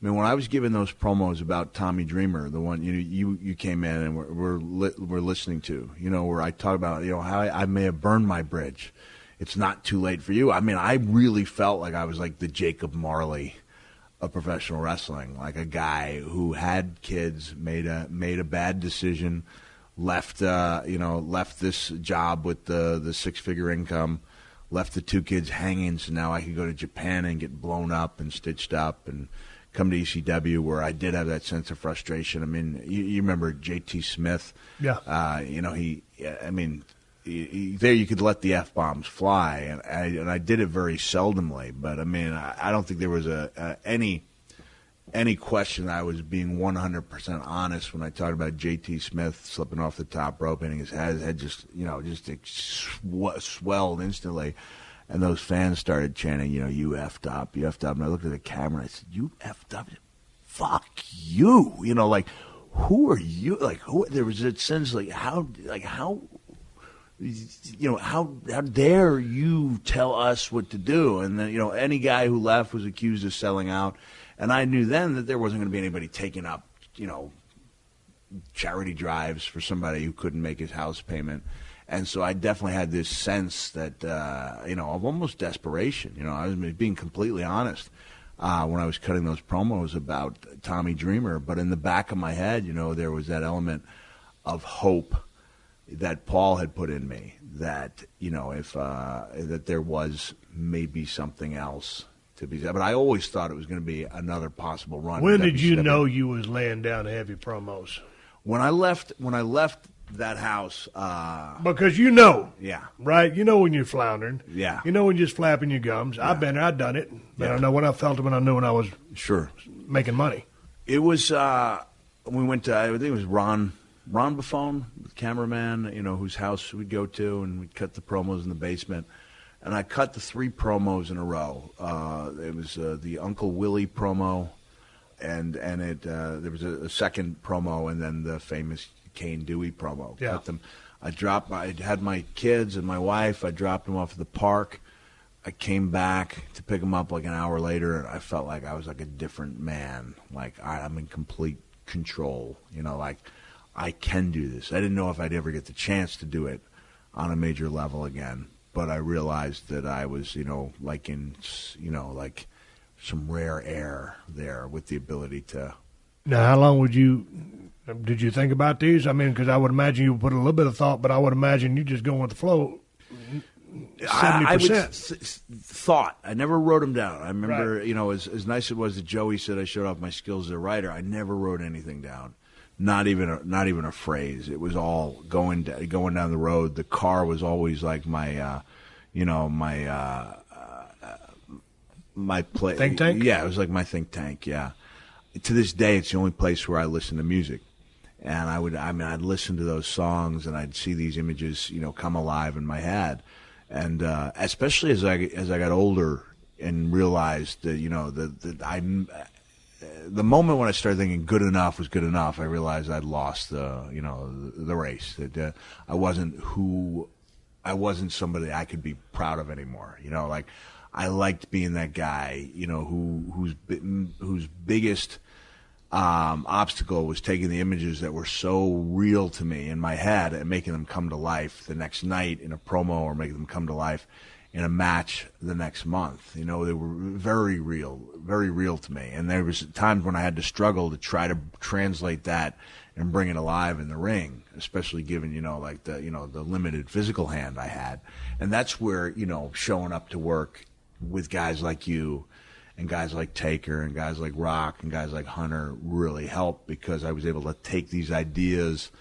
mean, when I was giving those promos about Tommy Dreamer, the one you came in and we're listening to, where I talk about how I may have burned my bridge. It's not too late for you. I mean, I really felt like I was like the Jacob Marley of professional wrestling, like a guy who had kids, made a bad decision, left this job with the six-figure income, left the two kids hanging, so now I could go to Japan and get blown up and stitched up and come to ECW, where I did have that sense of frustration. I mean, you remember J.T. Smith? Yeah. There you could let the F-bombs fly, and I did it very seldomly. But, I mean, I don't think there was any question that I was being 100% honest when I talked about J.T. Smith slipping off the top rope, hitting his head just swelled instantly. And those fans started chanting, you effed up, you effed up. And I looked at the camera and I said, you effed up? Fuck you. Who are you? Like, who? There was a sense how dare you tell us what to do? And then, any guy who left was accused of selling out. And I knew then that there wasn't going to be anybody taking up, charity drives for somebody who couldn't make his house payment. And so I definitely had this sense that, of almost desperation. I was being completely honest when I was cutting those promos about Tommy Dreamer. But in the back of my head, there was that element of hope that Paul had put in me that, if that there was maybe something else to be said. But I always thought it was going to be another possible run. When did you know you was laying down heavy promos? When I left that house. Because yeah. Right? When you're floundering. Yeah. When you're just flapping your gums. Yeah. I've been there, I've done it. But I know when I felt it when I knew when I was making money. It was, we went to, I think it was Ron Buffon, the cameraman, whose house we'd go to, and we'd cut the promos in the basement. And I cut the 3 promos in a row. It was the Uncle Willie promo, and there was a second promo, and then the famous Kane Dewey promo. Yeah. Cut them. I had my kids and my wife. I dropped them off at the park. I came back to pick him up like an hour later, and I felt like I was like a different man. Like I'm in complete control. Like I can do this. I didn't know if I'd ever get the chance to do it on a major level again, but I realized that I was, like in, like some rare air there with the ability to. Now, how long did you think about these? I mean, because I would imagine you put a little bit of thought, but I would imagine you just go with the flow. 70%. Thought. I never wrote them down. I remember, as nice it was that Joey said I showed off my skills as a writer, I never wrote anything down. Not even a phrase. It was all going down the road. The car was always like my, my place. Think tank? Yeah, it was like my think tank. Yeah. To this day, it's the only place where I listen to music. And I'd listen to those songs and I'd see these images, come alive in my head. And especially as I got older and realized that, the moment when I started thinking good enough was good enough, I realized I'd lost the race. That I wasn't somebody I could be proud of anymore. Like I liked being that guy, whose biggest obstacle was taking the images that were so real to me in my head and making them come to life the next night in a promo or making them come to life in a match the next month. They were very real to me. And there was times when I had to struggle to try to translate that and bring it alive in the ring, especially given, the limited physical hand I had. And that's where, showing up to work with guys like you and guys like Taker and guys like Rock and guys like Hunter really helped, because I was able to take these ideas,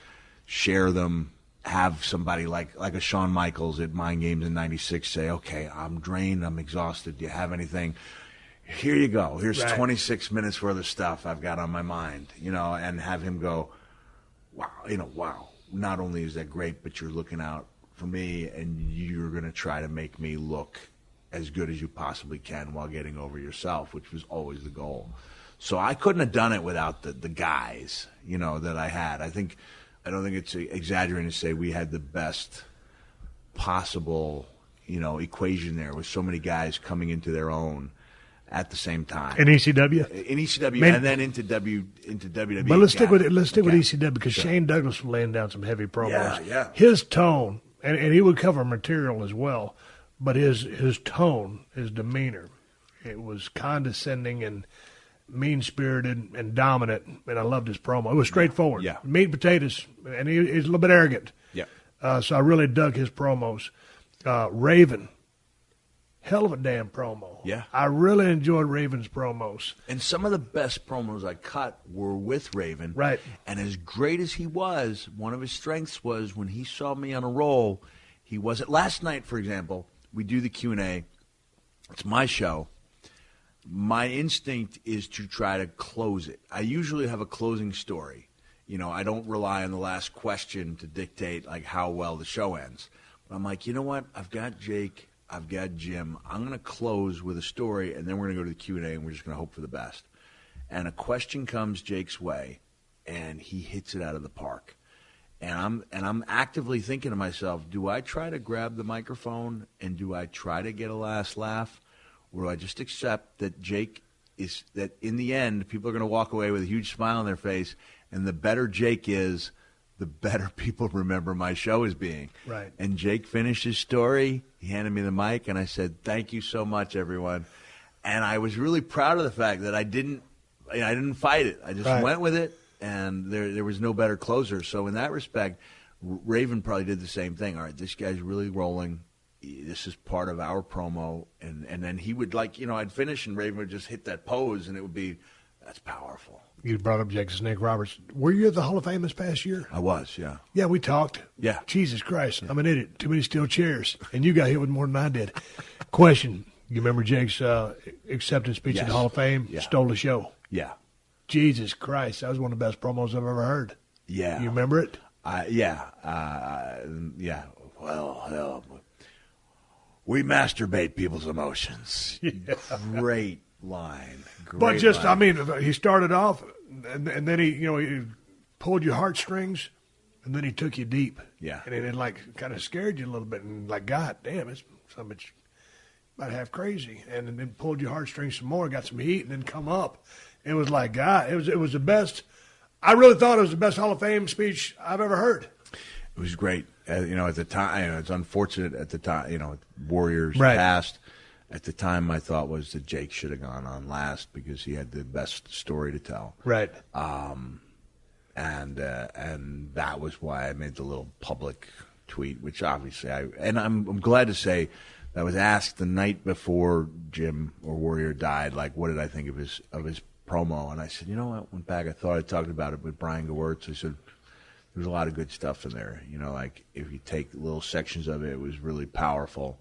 share them, have somebody like a Shawn Michaels at Mind Games in '96 say, okay, I'm drained, I'm exhausted, do you have anything? Here you go. Here's 26 minutes worth of stuff I've got on my mind, and have him go, wow, not only is that great, but you're looking out for me and you're going to try to make me look as good as you possibly can while getting over yourself, which was always the goal. So I couldn't have done it without the guys, that I had. I don't think it's exaggerating to say we had the best possible, equation there with so many guys coming into their own at the same time. In ECW? In ECW, and then into WWE. But let's stick with ECW, because Shane Douglas was laying down some heavy promos. Yeah. His tone, and he would cover material as well, but his tone, his demeanor, it was condescending and mean-spirited and dominant, and I loved his promo. It was straightforward. Yeah. Meat and potatoes, and he's a little bit arrogant. Yeah. So I really dug his promos. Raven, hell of a damn promo. Yeah. I really enjoyed Raven's promos. And some of the best promos I cut were with Raven. Right. And as great as he was, one of his strengths was when he saw me on a roll, he wasn't. Last night, for example, we do the Q&A. It's my show. My instinct is to try to close it. I usually have a closing story. I don't rely on the last question to dictate like how well the show ends. But I'm like, you know what? I've got Jake. I've got Jim. I'm going to close with a story, and then we're going to go to the Q&A, and we're just going to hope for the best. And a question comes Jake's way, and he hits it out of the park. And I'm actively thinking to myself, do I try to grab the microphone, and do I try to get a last laugh? Or do I just accept that Jake is, that in the end, people are going to walk away with a huge smile on their face, and the better Jake is, the better people remember my show as being. Right. And Jake finished his story. He handed me the mic, and I said, thank you so much, everyone. And I was really proud of the fact that I didn't fight it. I just went with it, and there was no better closer. So in that respect, Raven probably did the same thing. All right, this guy's really rolling. This is part of our promo, and then he would I'd finish and Raven would just hit that pose, and it would be, that's powerful. You brought up Jake the Snake Roberts. Were you at the Hall of Fame this past year? I was, yeah. Yeah, we talked. Yeah. Jesus Christ, I'm an idiot. Too many steel chairs, and you got hit with more than I did. Question, you remember Jake's acceptance speech at the Hall of Fame? Yeah. Stole the show. Yeah. Jesus Christ, that was one of the best promos I've ever heard. Yeah. You remember it? Yeah. Well, we masturbate people's emotions. Yeah. Great line. But just, I mean, he started off, and then he pulled your heartstrings, and then he took you deep. Yeah. And it kind of scared you a little bit, and God damn, it's so much. about half crazy, and then pulled your heartstrings some more, got some heat, and then come up. It was like, God, it was the best. I really thought it was the best Hall of Fame speech I've ever heard. It was great. At the time, it's unfortunate at the time, Warriors passed. At the time, my thought was that Jake should have gone on last because he had the best story to tell. Right. And that was why I made the little public tweet, which obviously I'm glad to say that I was asked the night before Jim or Warrior died, like, what did I think of his promo? And I said, I went back, I thought I talked about it with Brian Gewirtz. I said, there's a lot of good stuff in there. Like if you take little sections of it, it was really powerful.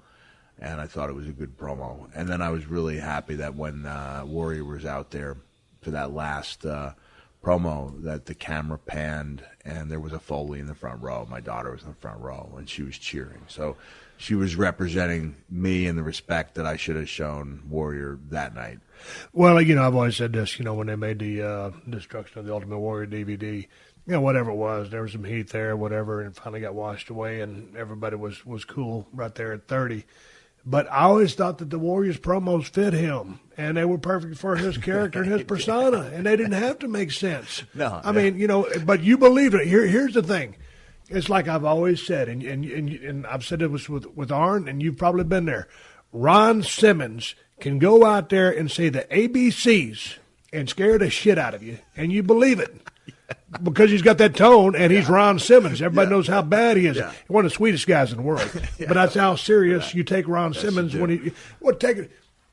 And I thought it was a good promo. And then I was really happy that when Warrior was out there for that last promo, that the camera panned and there was a Foley in the front row. My daughter was in the front row, and she was cheering. So she was representing me in the respect that I should have shown Warrior that night. Well, I've always said this, when they made the Destruction of the Ultimate Warrior DVD, whatever it was, there was some heat there, whatever, and it finally got washed away, and everybody was cool right there at 30. But I always thought that the Warriors promos fit him, and they were perfect for his character and his persona, and they didn't have to make sense. I mean, but you believed it. Here's the thing. It's like I've always said, and I've said it was with Arn, and you've probably been there. Ron Simmons can go out there and say the ABCs and scare the shit out of you, and you believe it. Because he's got that tone, and he's Ron Simmons. Everybody knows how bad he is. He's one of the sweetest guys in the world. But that's how serious you take Ron Simmons when he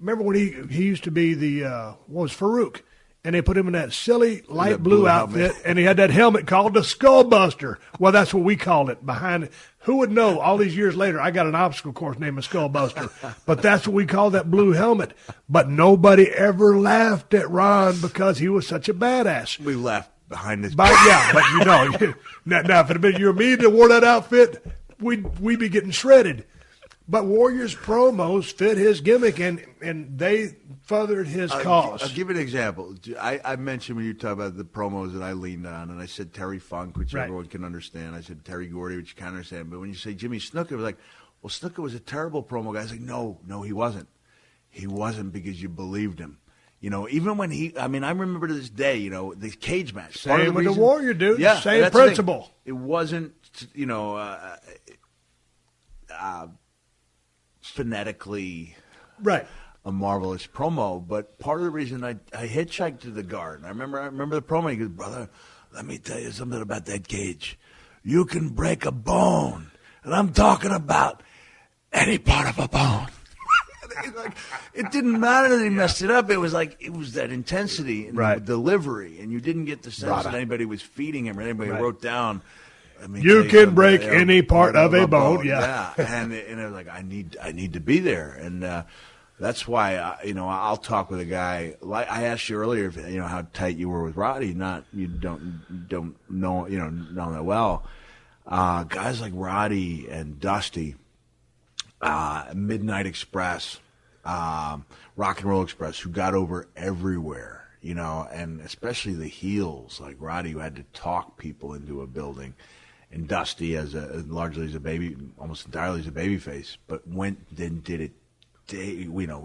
remember when he used to be the Farouk, and they put him in that silly light blue outfit, and he had that helmet called the Skullbuster. Well, that's what we called it behind it. Who would know? All these years later, I got an obstacle course named Skullbuster, but that's what we called that blue helmet. But nobody ever laughed at Ron because he was such a badass. We laughed behind his back. But now if it had been you or me that wore that outfit, we'd be getting shredded. But Warriors promos fit his gimmick, and they furthered his cause. I'll give you an example. I mentioned when you talk about the promos that I leaned on, and I said Terry Funk, which everyone can understand. I said Terry Gordy, which you can't understand. But when you say Jimmy Snuka, it was like, well, Snuka was a terrible promo guy. I was like, no, he wasn't. He wasn't because you believed him. Even when I remember to this day, the cage match. Same with the Warrior, dude. Yeah, same principle. It wasn't, phonetically a marvelous promo, but part of the reason I hitchhiked to the Garden, I remember the promo. He goes, brother, let me tell you something about that cage. You can break a bone, and I'm talking about any part of a bone. It didn't matter that he messed it up. It was that intensity and the delivery, and you didn't get the sense that anybody was feeding him or anybody wrote down. You can break any part of a bone. Yeah. And I was like, I need to be there, and that's why I'll talk with a guy. Like I asked you earlier, how tight you were with Roddy. You don't know that well. Guys like Roddy and Dusty, Midnight Express, Rock and Roll Express, who got over everywhere, and especially the heels like Roddy, who had to talk people into a building, and Dusty largely as a baby, almost entirely as a babyface, but did it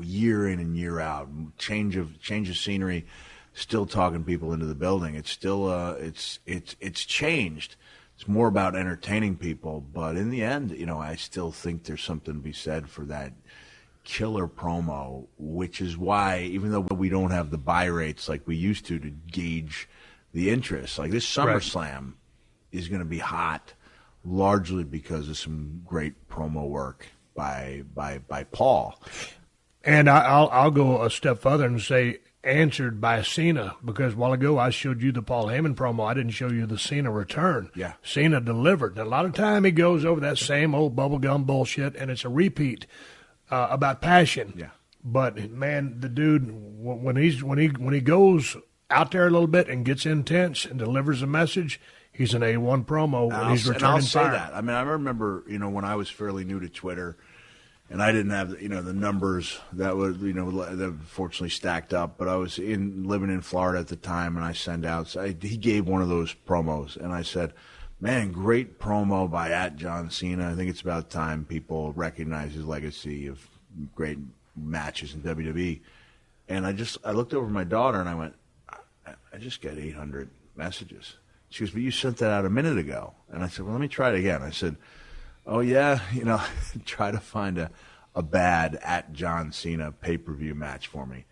year in and year out, change of scenery, still talking people into the building. It's still it's changed. It's more about entertaining people, but in the end, I still think there's something to be said for that killer promo, which is why, even though we don't have the buy rates like we used to gauge the interest, like this SummerSlam is going to be hot, largely because of some great promo work by Paul. And I'll go a step further and say answered by Cena, because a while ago I showed you the Paul Heyman promo. I didn't show you the Cena return. Yeah. Cena delivered. And a lot of time he goes over that same old bubblegum bullshit, and it's a repeat about passion. Yeah. But man, the dude, when he goes out there a little bit and gets intense and delivers a message, he's an A1 promo, and he's returning I'll say fire. that. I remember, when I was fairly new to Twitter, and I didn't have, the numbers that would, that fortunately stacked up. But I was living in Florida at the time, and I sent out. He gave one of those promos, and I said, "Man, great promo by @John Cena. I think it's about time people recognize his legacy of great matches in WWE. And I looked over at my daughter and I went, I just got 800 messages. She goes, but you sent that out a minute ago. And I said, well, let me try it again. I said, oh, yeah, try to find a bad at John Cena pay-per-view match for me.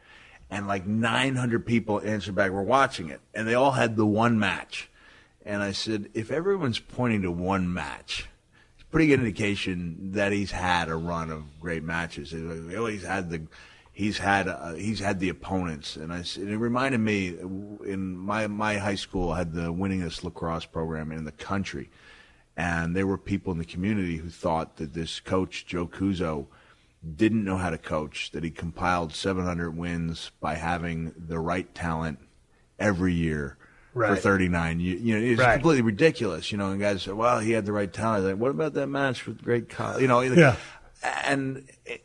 And like 900 people answered back, we're watching it. And they all had the one match. And I said, if everyone's pointing to one match, it's a pretty good indication that he's had a run of great matches. He's had the opponents. And it reminded me, in my high school, I had the winningest lacrosse program in the country. And there were people in the community who thought that this coach, Joe Cuso, didn't know how to coach, that he compiled 700 wins by having the right talent every year for 39 years. It's completely ridiculous, and guys say, well, he had the right talent. Like, what about that match with great Yeah. And it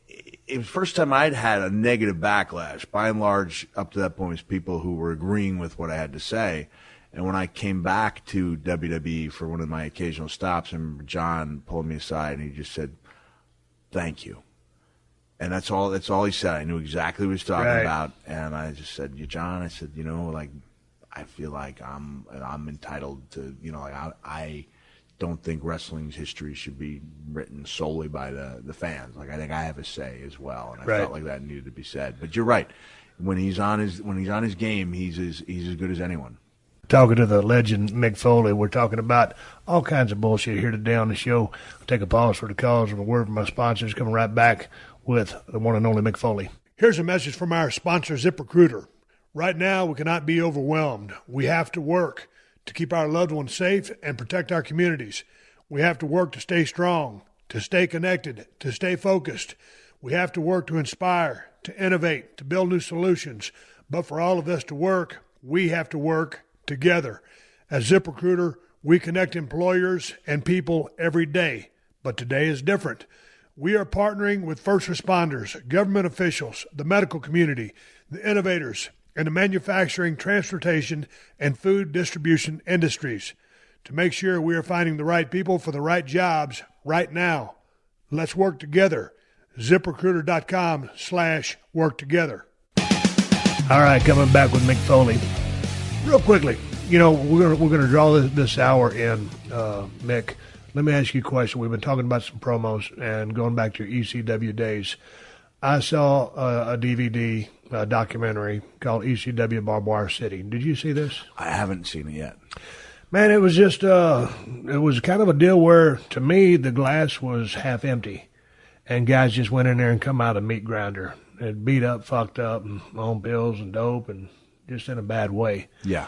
was the first time I'd had a negative backlash. By and large, up to that point, it was people who were agreeing with what I had to say. And when I came back to WWE for one of my occasional stops, I remember John pulled me aside and he just said, thank you. And that's all he said. I knew exactly what he was talking about. And I just said, John, I said, I feel like I'm entitled to, I don't think wrestling's history should be written solely by the fans. Like, I think I have a say as well. And I felt like that needed to be said. But you're right. When he's on his game, he's as good as anyone. Talking to the legend Mick Foley, we're talking about all kinds of bullshit here today on the show. We'll take a pause for the calls and a word from my sponsors. Coming right back with the one and only Mick Foley. Here's a message from our sponsor, ZipRecruiter. Right now, we cannot be overwhelmed. We have to work to keep our loved ones safe and protect our communities. We have to work to stay strong, to stay connected, to stay focused. We have to work to inspire, to innovate, to build new solutions. But for all of this to work, we have to work together. As ZipRecruiter, we connect employers and people every day. But today is different. We are partnering with first responders, government officials, the medical community, the innovators, and the manufacturing, transportation, and food distribution industries to make sure we are finding the right people for the right jobs right now. Let's work together. ZipRecruiter.com/work together. All right, coming back with Mick Foley. Real quickly, we're gonna draw this hour in, Mick. Let me ask you a question. We've been talking about some promos and going back to your ECW days. I saw a DVD documentary called ECW Barbed Wire City. Did you see this? I haven't seen it yet. Man, it was just it was kind of a deal where, to me, the glass was half empty, and guys just went in there and come out a meat grinder and beat up, fucked up, and on pills and dope, and just in a bad way. Yeah.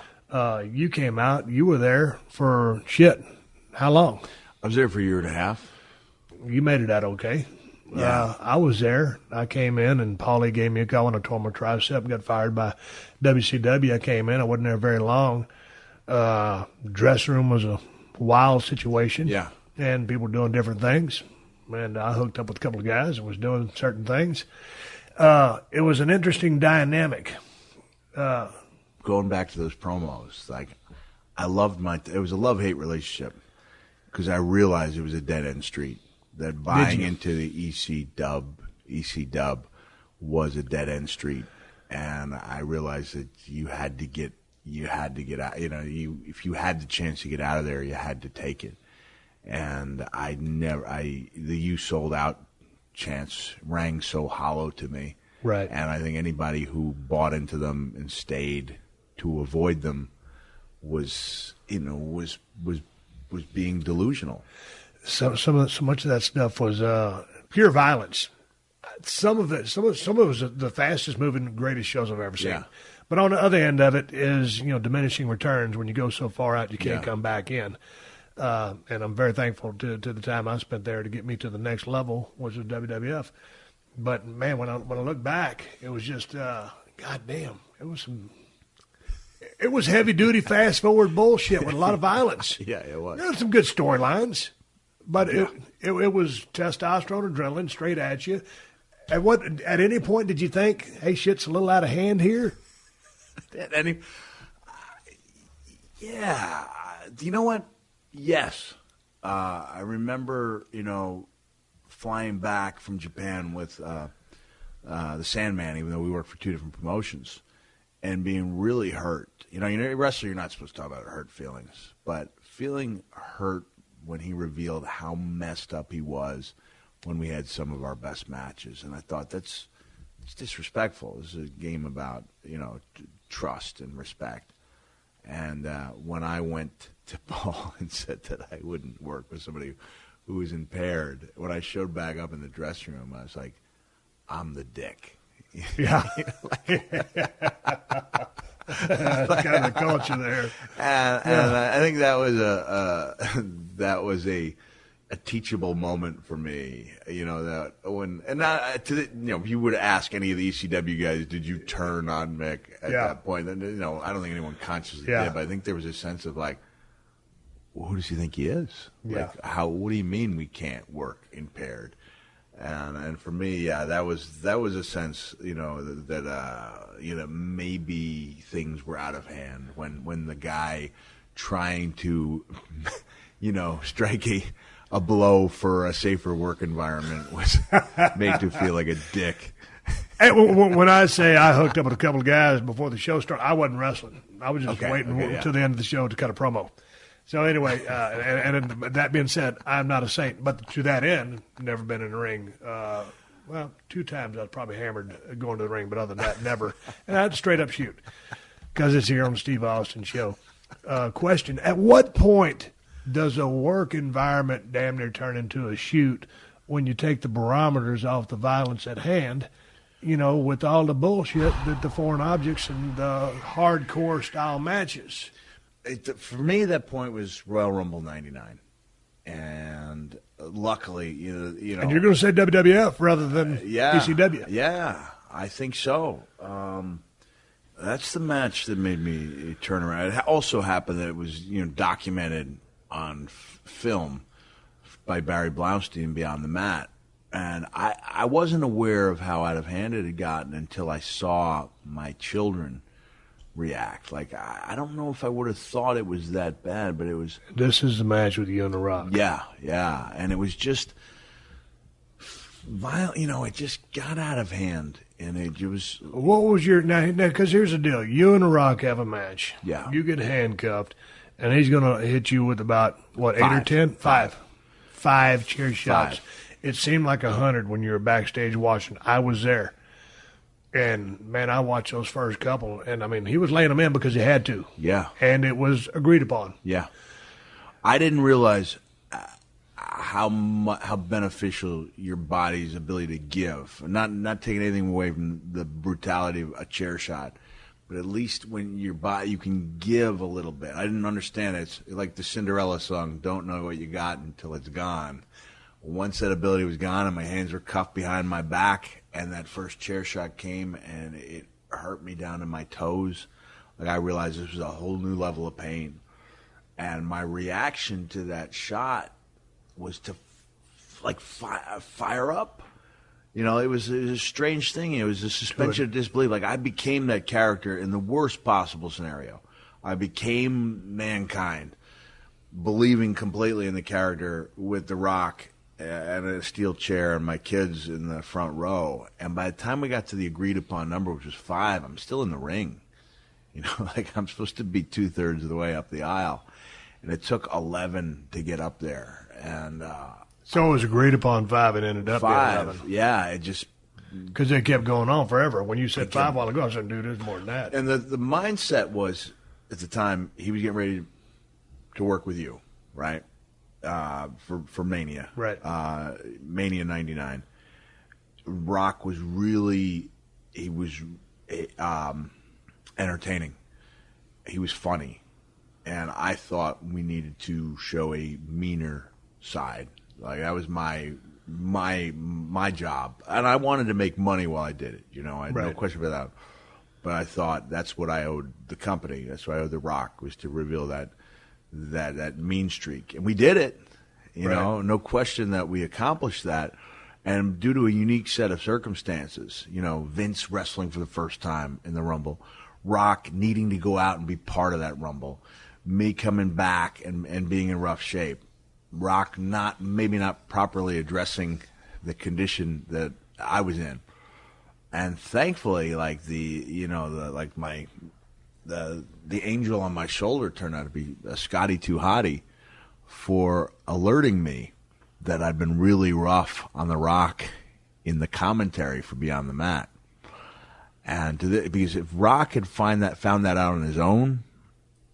You came out. You were there for shit. How long? I was there for a year and a half. You made it out okay. Yeah. I was there. I came in, and Paulie gave me a call when I tore my tricep and got fired by WCW. I came in. I wasn't there very long. Dressing room was a wild situation. Yeah. And people were doing different things. And I hooked up with a couple of guys and was doing certain things. It was an interesting dynamic. Going back to those promos, like, I loved it was a love-hate relationship because I realized it was a dead-end street. That buying into the EC dub was a dead-end street. And I realized that you had to get out. If you had the chance to get out of there, you had to take it. And the "you sold out" chants rang so hollow to me. Right. And I think anybody who bought into them and stayed to avoid them was being delusional. So much of that stuff was pure violence. Some of it was the fastest moving, greatest shows I've ever seen. Yeah. But on the other end of it is, diminishing returns. When you go so far out, you can't come back in. And I'm very thankful to the time I spent there to get me to the next level, which was WWF. But man, when I look back, it was just, goddamn, it was heavy duty, fast forward bullshit with a lot of violence. Yeah, it was. There were some good storylines, but it was testosterone, adrenaline straight at you. At any point did you think, hey, shit's a little out of hand here? Yeah. You know what? Yes. I remember, flying back from Japan with the Sandman, even though we worked for two different promotions, and being really hurt. You know, a wrestler, you're not supposed to talk about hurt feelings, but feeling hurt when he revealed how messed up he was when we had some of our best matches. And I thought, it's disrespectful. This is a game about, trust and respect. And when I went to Paul and said that I wouldn't work with somebody who was impaired, when I showed back up in the dressing room, I was like, I'm the dick. Yeah. That's kind of the culture there. And I think that was a teachable moment for me. That when if you would ask any of the ECW guys, did you turn on Mick at that point? Then I don't think anyone consciously did, but I think there was a sense of like, well, who does he think he is? Yeah. Like, what do you mean we can't work impaired? And for me, that was a sense, that maybe things were out of hand when the guy trying to, strike a blow for a safer work environment was made to feel like a dick. Hey, when I say I hooked up with a couple of guys before the show started, I wasn't wrestling. I was just waiting until the end of the show to cut a promo. So anyway, and that being said, I'm not a saint. But to that end, never been in the ring. 2 times I was probably hammered going to the ring, but other than that, never. And I'd straight up shoot because it's here on the Steve Austin Show. Question, at what point does a work environment damn near turn into a shoot when you take the barometers off the violence at hand, with all the bullshit that the foreign objects and the hardcore style matches? For me, that point was Royal Rumble '99, and luckily, And you're going to say WWF rather than ECW? Yeah, I think so. That's the match that made me turn around. It also happened that it was documented on film by Barry Blaustein Beyond the Mat, and I wasn't aware of how out of hand it had gotten until I saw my children react. Like, I don't know if I would have thought it was that bad, but it was. This is the match with you and The Rock. Yeah, and it was just violent. It just got out of hand, and it was. What was your now? Because here's the deal: you and The Rock have a match. Yeah, you get handcuffed, and he's going to hit you with about what 8 or 10? 5 chair shots. 5. It seemed like 100 when you were backstage watching. I was there. And, man, I watched those first couple, and, I mean, he was laying them in because he had to. Yeah. And it was agreed upon. Yeah. I didn't realize how beneficial your body's ability to give. Not taking anything away from the brutality of a chair shot, but at least when your body, you can give a little bit. I didn't understand it. It's like the Cinderella song, don't know what you got until it's gone. Once that ability was gone and my hands were cuffed behind my back and that first chair shot came and it hurt me down to my toes, like I realized this was a whole new level of pain. And my reaction to that shot was to fire up. It was a strange thing. It was a suspension of disbelief. Like I became that character in the worst possible scenario. I became Mankind, believing completely in the character with The Rock and a steel chair and my kids in the front row. And by the time we got to the agreed upon number, which was 5, I'm still in the ring. Like I'm supposed to be 2/3 of the way up the aisle. And it took 11 to get up there. And so it was agreed upon 5 and ended up 5. 11. Yeah, it just. Because it kept going on forever. When you said 5 a while ago, I said, dude, there's more than that. And the mindset was, at the time, he was getting ready to work with you, right? For Mania. Right. Mania 99. Rock was really, he was entertaining. He was funny. And I thought we needed to show a meaner side. Like that was my job. And I wanted to make money while I did it. I had no question about that. But I thought that's what I owed the company. That's what I owed The Rock, was to reveal that mean streak. And we did it. No question that we accomplished that. And due to a unique set of circumstances, Vince wrestling for the first time in the Rumble, Rock needing to go out and be part of that Rumble, me coming back and being in rough shape, Rock maybe not properly addressing the condition that I was in. And thankfully, like the angel on my shoulder turned out to be Scotty Too Hottie for alerting me that I'd been really rough on The Rock in the commentary for Beyond the Mat. And because if Rock had found that out on his own,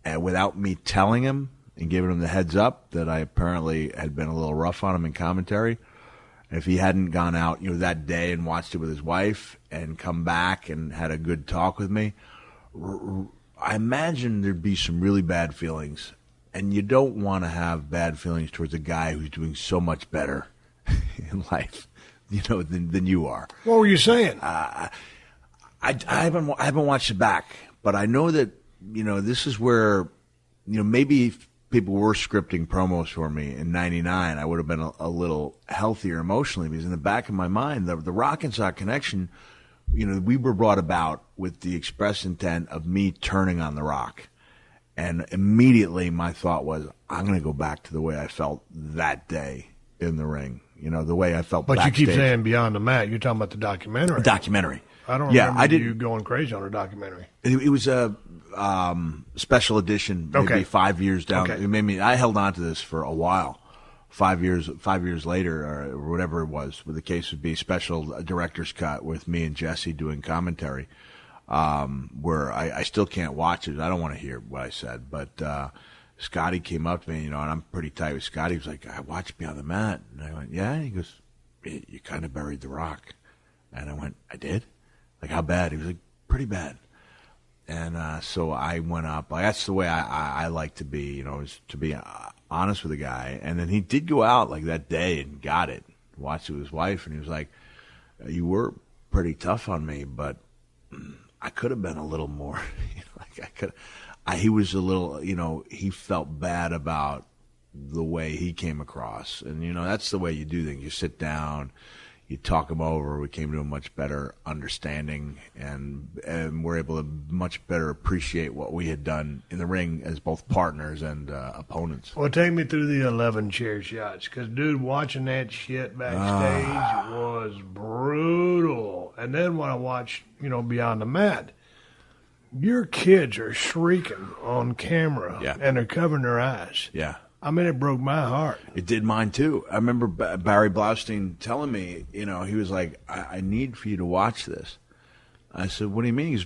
and without me telling him and giving him the heads up that I apparently had been a little rough on him in commentary, if he hadn't gone out, that day and watched it with his wife and come back and had a good talk with me, I imagine there'd be some really bad feelings. And you don't want to have bad feelings towards a guy who's doing so much better in life, than you are. What were you saying? I haven't watched it back, but I know that this is where maybe if people were scripting promos for me in '99, I would have been a little healthier emotionally, because in the back of my mind, the Rock and Sock connection, we were brought about with the express intent of me turning on The Rock. And immediately my thought was, I'm going to go back to the way I felt that day in the ring. The way I felt backstage. But you keep saying Beyond the Mat. You're talking about the documentary. I don't remember you going crazy on a documentary. It was a special edition, maybe 5 years down. Okay. I held on to this for a while. 5 years later, or whatever it was, the case would be special director's cut with me and Jesse doing commentary. Where I still can't watch it. I don't want to hear what I said, but Scotty came up to me, and I'm pretty tight with Scotty. He was like, I watched Beyond the Mat. And I went, yeah? He goes, you kind of buried The Rock. And I went, I did? Like, how bad? He was like, pretty bad. And so I went up. That's the way I like to be, is to be honest with the guy. And then he did go out like that day and got it, watched it with his wife, and he was like, you were pretty tough on me, but I could have been a little more. He was a little, he felt bad about the way he came across. And, that's the way you do things. You sit down, you talk them over. We came to a much better understanding, and we're able to much better appreciate what we had done in the ring as both partners and opponents. Well, take me through the 11 chair shots, because, dude, watching that shit backstage was brutal. And then when I watched, Beyond the Mat, your kids are shrieking on camera, and they're covering their eyes. Yeah. It broke my heart. It did mine, too. I remember Barry Blaustein telling me, he was like, I need for you to watch this. I said, what do you mean?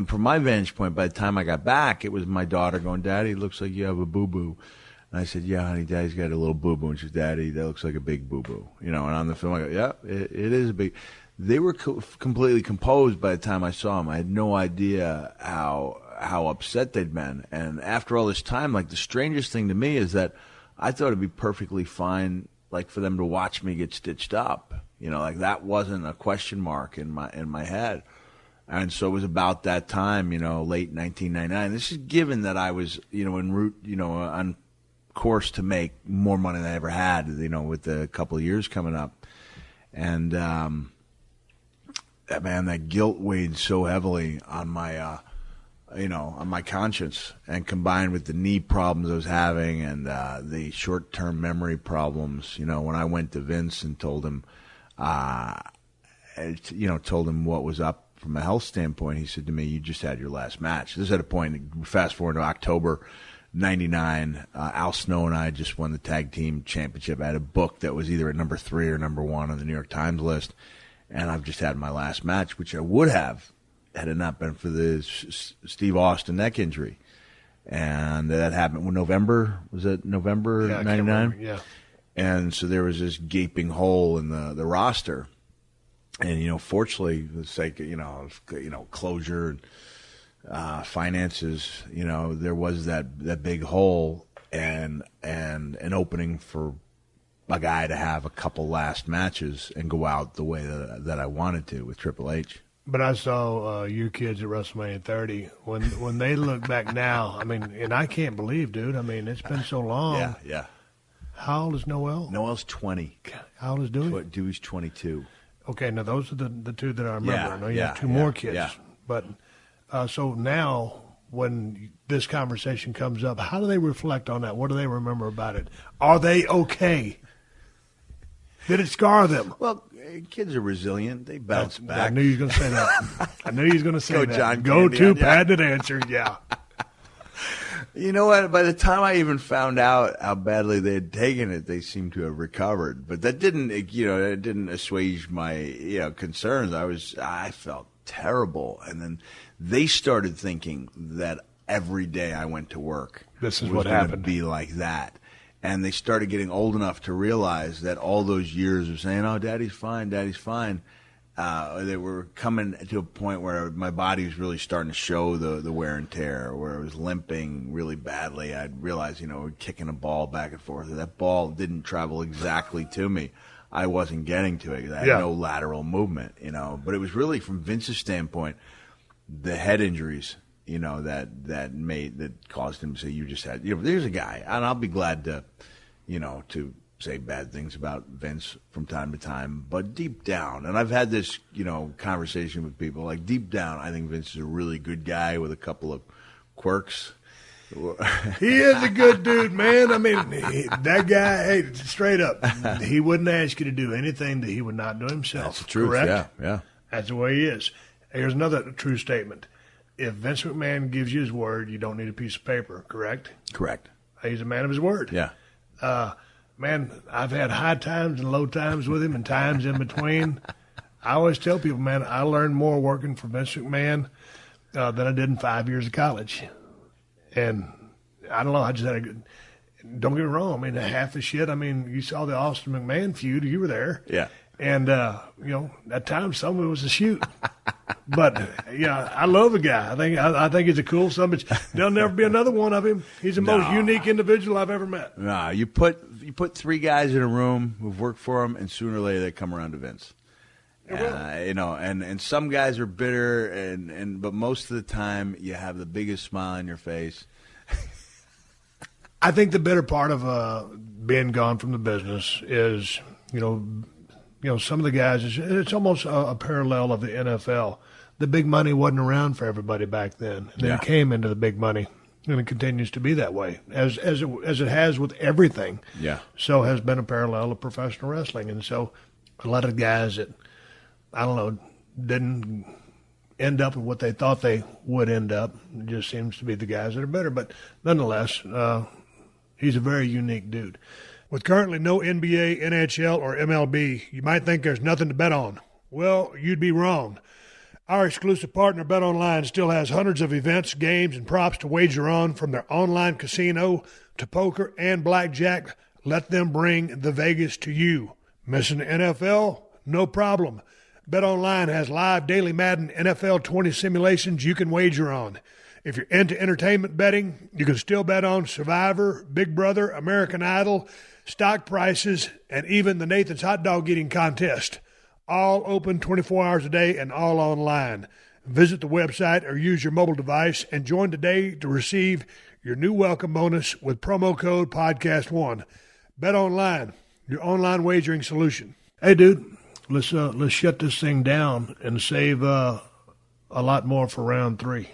From my vantage point, by the time I got back, it was my daughter going, Daddy, it looks like you have a boo-boo. And I said, yeah, honey, Daddy's got a little boo-boo. And she said, Daddy, that looks like a big boo-boo. And on the film, I go, yeah, it is a big. They were completely composed by the time I saw them. I had no idea how upset they'd been. And after all this time, the strangest thing to me is that I thought it'd be perfectly fine, for them to watch me get stitched up. That wasn't a question mark in my head. And so it was about that time, late 1999. This is given that I was, en route, on course to make more money than I ever had, with the couple of years coming up. And, man, that guilt weighed so heavily on my, on my conscience, and combined with the knee problems I was having and the short-term memory problems. When I went to Vince and told him, told him what was up from a health standpoint, he said to me, "You just had your last match." This is at a point. Fast forward to October '99. Al Snow and I just won the tag team championship. I had a book that was either at number 3 or number 1 on the New York Times list. And I've just had my last match, which I would have had it not been for the Steve Austin neck injury. And that happened in November. Was it November '99? Yeah. And so there was this gaping hole in the roster. And, fortunately, for the sake of, closure and finances, there was that big hole and an opening for a guy to have a couple last matches and go out the way that I wanted to with Triple H. But I saw you kids at WrestleMania 30. When they look back now, and I can't believe, dude, it's been so long. Yeah. How old is Noel? Noel's 20. How old is Dewey? Dewey's 22. Okay, now those are the two that I remember. Yeah, I know you have two more kids. Yeah. But so now when this conversation comes up, how do they reflect on that? What do they remember about it? Are they okay? Did it scar them? Well, kids are resilient. They bounce back. I knew you was going to say that. I knew you was going to say Go, that. John Go Candy to on you. patented answer, yeah. You know what? By the time I even found out how badly they had taken it, they seemed to have recovered. But that didn't, it didn't assuage my, concerns. I felt terrible. And then they started thinking that every day I went to work, this is was what gonna happened. be like that. And they started getting old enough to realize that all those years of saying, "Oh, Daddy's fine, Daddy's fine," they were coming to a point where my body was really starting to show the wear and tear, where it was limping really badly. I'd realize, kicking a ball back and forth, that ball didn't travel exactly to me. I wasn't getting to it. I had no lateral movement, But it was really, from Vince's standpoint, the head injuries, that caused him to say, "You just had," there's a guy, and I'll be glad to, to say bad things about Vince from time to time, but deep down, and I've had this, conversation with people, like, deep down, I think Vince is a really good guy with a couple of quirks. He is a good dude, man. I mean, that guy, hey, straight up, he wouldn't ask you to do anything that he would not do himself. That's the truth, correct? Yeah. That's the way he is. Here's another true statement. If Vince McMahon gives you his word, you don't need a piece of paper, correct? Correct. He's a man of his word. Yeah. Man, I've had high times and low times with him and times in between. I always tell people, man, I learned more working for Vince McMahon than I did in 5 years of college. And I don't know, I just had a good – don't get me wrong. I mean, half the shit, you saw the Austin McMahon feud. You were there. Yeah. And, at times some of it was a shoot. But, I love the guy. I think he's a cool son of a bitch. There'll never be another one of him. He's the most unique individual I've ever met. Nah, you put three guys in a room who've worked for him, and sooner or later they come around to Vince. And some guys are bitter, but most of the time you have the biggest smile on your face. I think the bitter part of being gone from the business is, some of the guys, it's almost a parallel of the NFL. The big money wasn't around for everybody back then. And then it came into the big money, and it continues to be that way, as it has with everything. Yeah. So has been a parallel of professional wrestling. And so a lot of guys that, I don't know, didn't end up with what they thought they would end up. It just seems to be the guys that are better. But nonetheless, he's a very unique dude. With currently no NBA, NHL, or MLB, you might think there's nothing to bet on. Well, you'd be wrong. Our exclusive partner, BetOnline, still has hundreds of events, games, and props to wager on, from their online casino to poker and blackjack. Let them bring the Vegas to you. Missing the NFL? No problem. BetOnline has live daily Madden NFL 20 simulations you can wager on. If you're into entertainment betting, you can still bet on Survivor, Big Brother, American Idol, stock prices, and even the Nathan's Hot Dog Eating Contest. All open 24 hours a day and all online. Visit the website or use your mobile device and join today to receive your new welcome bonus with promo code PodcastOne. BetOnline, your online wagering solution. Hey, dude, let's shut this thing down and save a lot more for round 3.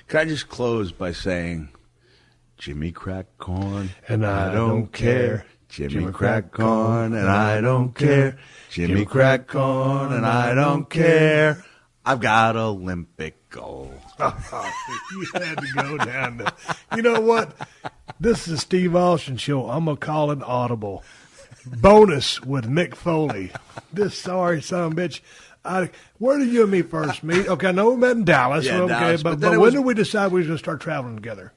Can I just close by saying, Jimmy crack corn, and I don't care. Jimmy crack corn, and I don't care. Jimmy crack corn, and I don't care. I've got Olympic gold. You had to go down there. You know what? This is the Steve Austin Show. I'm going to call it audible. Bonus with Mick Foley. This sorry son of a bitch. Where did you and me first meet? Okay, I know we met in Dallas. Yeah, okay, Dallas, but then when did we decide we were going to start traveling together?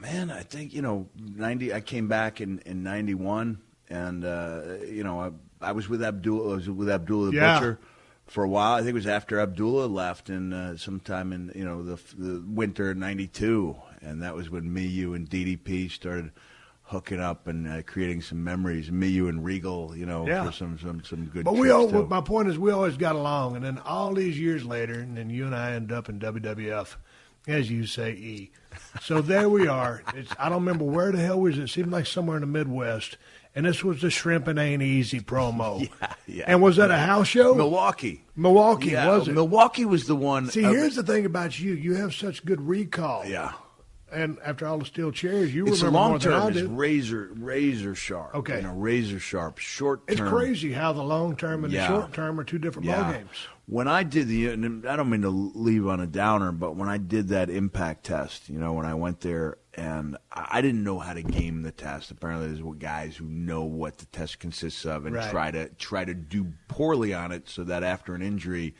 Man, I think, 90. I came back in 91, and, I was with Abdullah. I was with Abdullah the Butcher for a while. I think it was after Abdullah left, and sometime in, the winter of 92, and that was when me, you, and DDP started hooking up and creating some memories. Me, you, and Regal, for some good. But trips my point is, we always got along, and then all these years later, and then you and I ended up in WWF, as you say, E. So there we are. I don't remember where the hell was it. It seemed like somewhere in the Midwest, and this was the Shrimpin Ain't Easy promo. Yeah. And was that a house show? Milwaukee, was it? Milwaukee was the one. See, here's the thing about you. You have such good recall. Yeah. and after all the steel chairs, you It's remember long more than I term. It's did. razor sharp. Okay. Razor sharp. Short term. It's crazy how the long term and the short term are two different ball games. When I did and I don't mean to leave on a downer, but when I did that impact test, when I went there, and I didn't know how to game the test. Apparently, there's guys who know what the test consists of and try to do poorly on it, so that after an injury,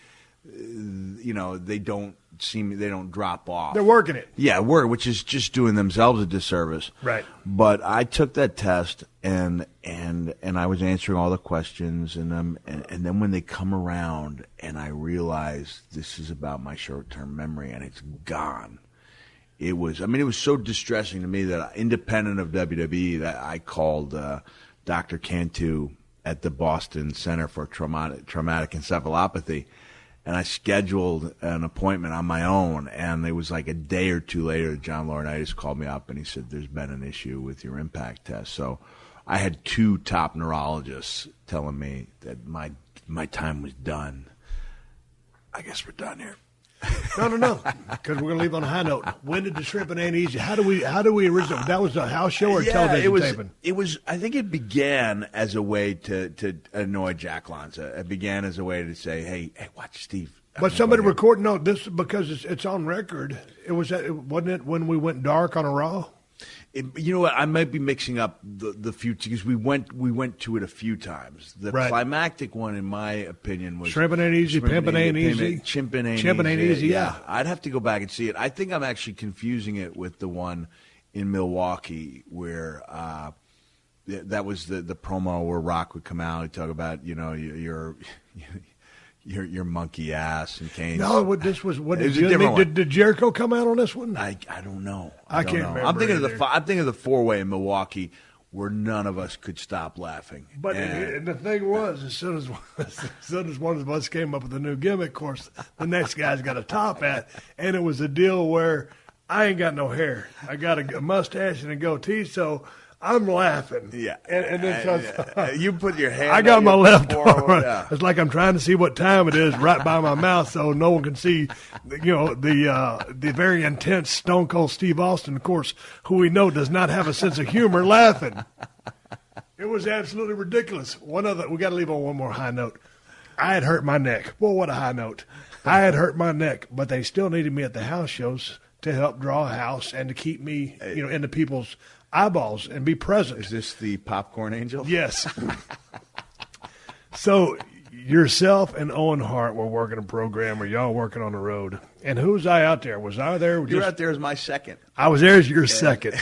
they don't drop off. They're working it. Yeah, which is just doing themselves a disservice. Right. But I took that test and I was answering all the questions and then when they come around and I realized this is about my short-term memory and it's gone. It was so distressing to me that independent of WWE that I called Dr. Cantu at the Boston Center for Traumatic Encephalopathy. And I scheduled an appointment on my own, and it was like a day or two later, John Laurinaitis called me up, and he said, there's been an issue with your impact test. So I had 2 top neurologists telling me that my time was done. I guess we're done here. No, because we're going to leave on a high note. When did the Shrimpin' Ain't Easy? How do we originally? That was a house show or television taping? It was. I think it began as a way to annoy Jack Lanza. It began as a way to say, "Hey, watch Steve." But somebody recorded. No, this because it's on record. Wasn't it when we went dark on a Raw? You know what? I might be mixing up the few because we went to it a few times. The climactic one, in my opinion, was Shrimpin' Ain't Easy, Pimpin' Ain't Easy, Chimpin' Ain't Easy. Yeah, I'd have to go back and see it. I think I'm actually confusing it with the one in Milwaukee where that was the promo where Rock would come out and talk about your monkey ass and Kane. No, this was what did Jericho come out on this one? I don't know. I can't remember. I'm thinking of the 4-way in Milwaukee where none of us could stop laughing. But and the thing was, as soon as one of us came up with a new gimmick, of course, the next guy's got a top hat, and it was a deal where I ain't got no hair. I got a mustache and a goatee, so I'm laughing. Yeah. And then you put your hand I got my left arm. Yeah. It's like I'm trying to see what time it is right by my mouth so no one can see, the very intense Stone Cold Steve Austin, of course, who we know does not have a sense of humor, laughing. It was absolutely ridiculous. We got to leave on one more high note. I had hurt my neck. Well, what a high note. I had hurt my neck, but they still needed me at the house shows to help draw a house and to keep me, into people's eyeballs and be present. Is this the popcorn angel? Yes. So yourself and Owen Hart were working a program, or y'all working on the road. And who was I out there? Was I there? You were out there as my second. I was there as your second.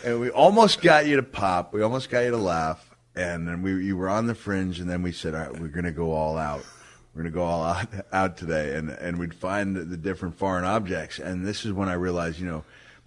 And we almost got you to pop. We almost got you to laugh. And then you were on the fringe, and then we said, all right, we're going to go all out. We're going to go all out today. And we'd find the different foreign objects. And this is when I realized,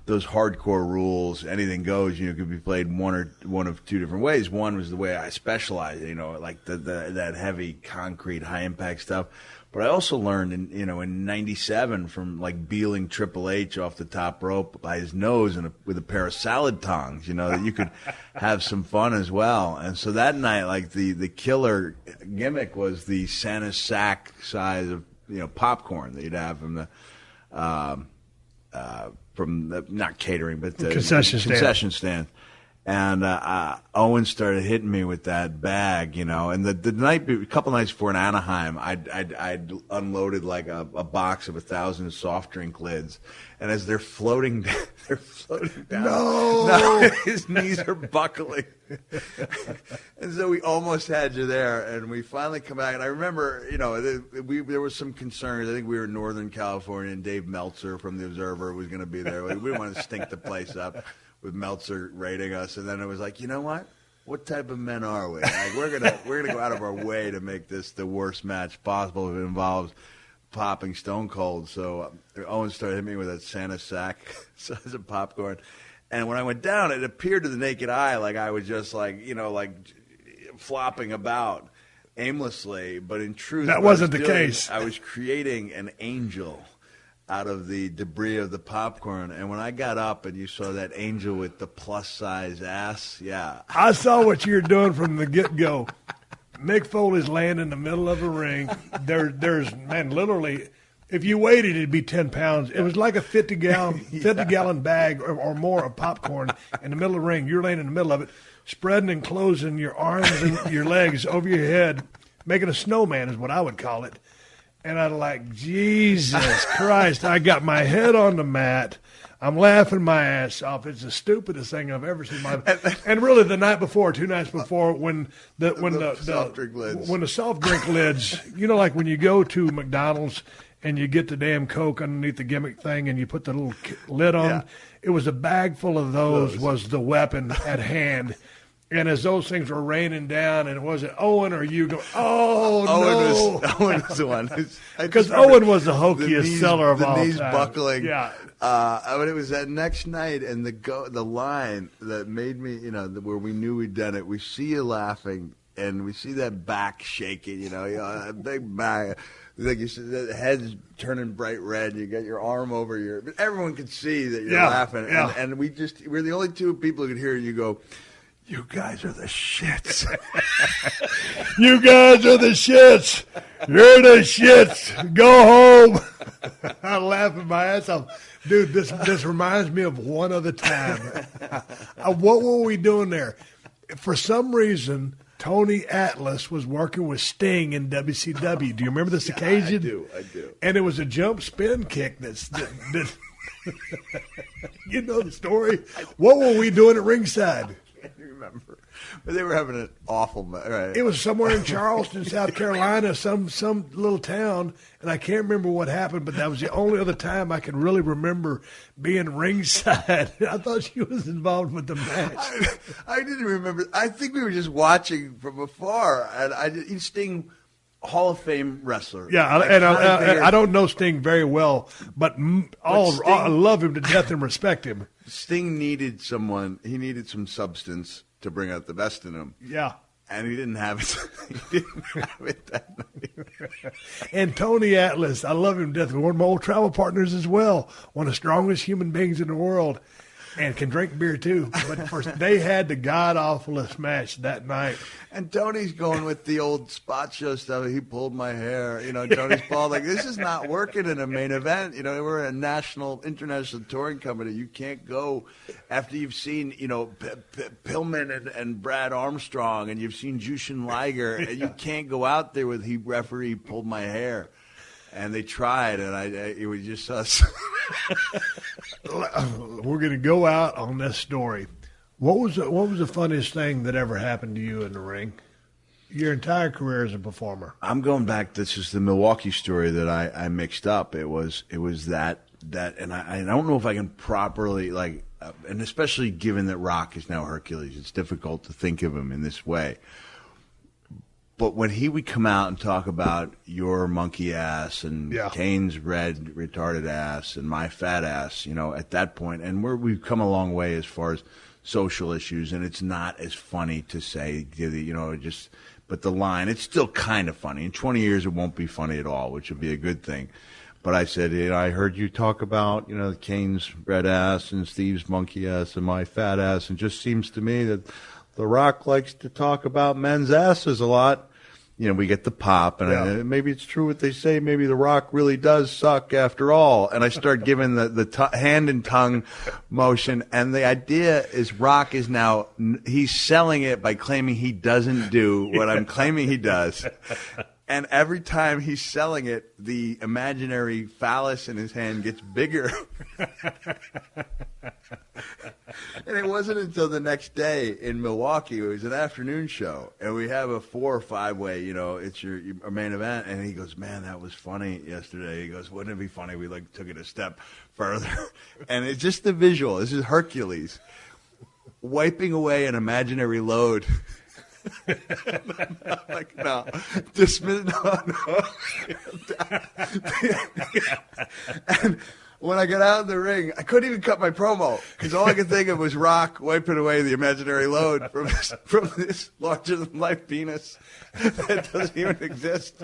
those hardcore rules, anything goes, could be played one of 2 different ways. One was the way I specialized, like that heavy concrete, high impact stuff. But I also learned in '97 from like beeling Triple H off the top rope by his nose with a pair of salad tongs, that you could have some fun as well. And so that night, like the killer gimmick was the Santa sack size of popcorn that you'd have from the not catering, but the concession stand. And Owen started hitting me with that bag, And the night, a couple nights before in Anaheim, I'd unloaded like a box of 1,000 soft drink lids, and as they're floating down. No, his knees are buckling, and so we almost had you there, and we finally come back. And I remember, there was some concerns. I think we were in Northern California, and Dave Meltzer from The Observer was going to be there. We didn't want to stink the place up with Meltzer rating us, and then it was like, you know what? What type of men are we? Like we're gonna go out of our way to make this the worst match possible if it involves popping Stone Cold. So Owen started hitting me with that Santa sack size of popcorn, and when I went down, it appeared to the naked eye like I was just like flopping about aimlessly, but in truth, that wasn't the case. I was creating an angel out of the debris of the popcorn. And when I got up and you saw that angel with the plus-size ass, yeah. I saw what you were doing from the get-go. Mick Foley's laying in the middle of a ring. There's literally, If you weighed it, it'd be 10 pounds. It was like a 50-gallon bag or more of popcorn in the middle of the ring. You're laying in the middle of it, spreading and closing your arms and your legs over your head, making a snowman is what I would call it. And I'm like, Jesus Christ, I got my head on the mat. I'm laughing my ass off. It's the stupidest thing I've ever seen in my life. And really, the night before, 2 nights before, when the soft drink lids, you know, like when you go to McDonald's and you get the damn Coke underneath the gimmick thing and you put the little lid on, it was a bag full of those was the weapon at hand. And as those things were raining down, and was it Owen or you go, Owen was the one. Because Owen was the hokiest seller of all time. The knees buckling. Yeah. But it was that next night, and the line that made me, you know, where we knew we'd done it. We see you laughing, and we see that back shaking, you know that big back. Like you said, the head's turning bright red. You got your arm over your. But everyone could see that you're laughing, and we're the only two people who could hear you go. You guys are the shits. You guys are the shits. You're the shits. Go home. I'm laughing my ass off. Dude, this reminds me of one other time. What were we doing there? For some reason, Tony Atlas was working with Sting in WCW. Do you remember this occasion? I do. And it was a jump spin kick that you know the story. What were we doing at ringside? Remember, but they were having an awful right. It was somewhere in Charleston, South Carolina, some little town, and I can't remember what happened, but that was the only other time I can really remember being ringside. I thought she was involved with the match. I didn't remember. I think we were just watching from afar, and Sting, Hall of Fame wrestler. Yeah, I don't know Sting very well, but I love him to death and respect him. Sting needed someone. He needed some substance to bring out the best in him. Yeah. And he didn't have it. He didn't have it that night. And Tony Atlas, I love him to death. One of my old travel partners as well. One of the strongest human beings in the world. And can drink beer, too. But they had the god-awfulest match that night. And Tony's going with the old spot show stuff. He pulled my hair. You know, Tony's Paul, like, this is not working in a main event. You know, we're a international touring company. You can't go after you've seen, you know, Pillman and Brad Armstrong, and you've seen Jushin Liger. And you can't go out there with, referee pulled my hair. And they tried, and it was just us. We're going to go out on this story. What was the funniest thing that ever happened to you in the ring? Your entire career as a performer. I'm going back. This is the Milwaukee story that I mixed up. It was that, and I don't know if I can properly and especially given that Rock is now Hercules, it's difficult to think of him in this way. But when he would come out and talk about your monkey ass and Kane's red retarded ass and my fat ass, you know, at that point, and we've come a long way as far as social issues, and it's not as funny to say, you know, but the line, it's still kind of funny. In 20 years, it won't be funny at all, which would be a good thing. But I said, I heard you talk about, you know, Kane's red ass and Steve's monkey ass and my fat ass, and it just seems to me that The Rock likes to talk about men's asses a lot. You know, we get the pop, and maybe it's true what they say. Maybe The Rock really does suck after all. And I start giving the hand and tongue motion. And the idea is Rock is now, he's selling it by claiming he doesn't do what I'm claiming he does. And every time he's selling it, the imaginary phallus in his hand gets bigger. And it wasn't until the next day in Milwaukee, it was an afternoon show, and we have a 4 or 5 way, you know, it's your main event, and he goes, man, that was funny yesterday. He goes, wouldn't it be funny? We took it a step further. And it's just the visual. This is Hercules wiping away an imaginary load. Like, no, dismiss, no. And when I got out of the ring, I couldn't even cut my promo because all I could think of was Rock wiping away the imaginary load from this larger-than-life penis that doesn't even exist.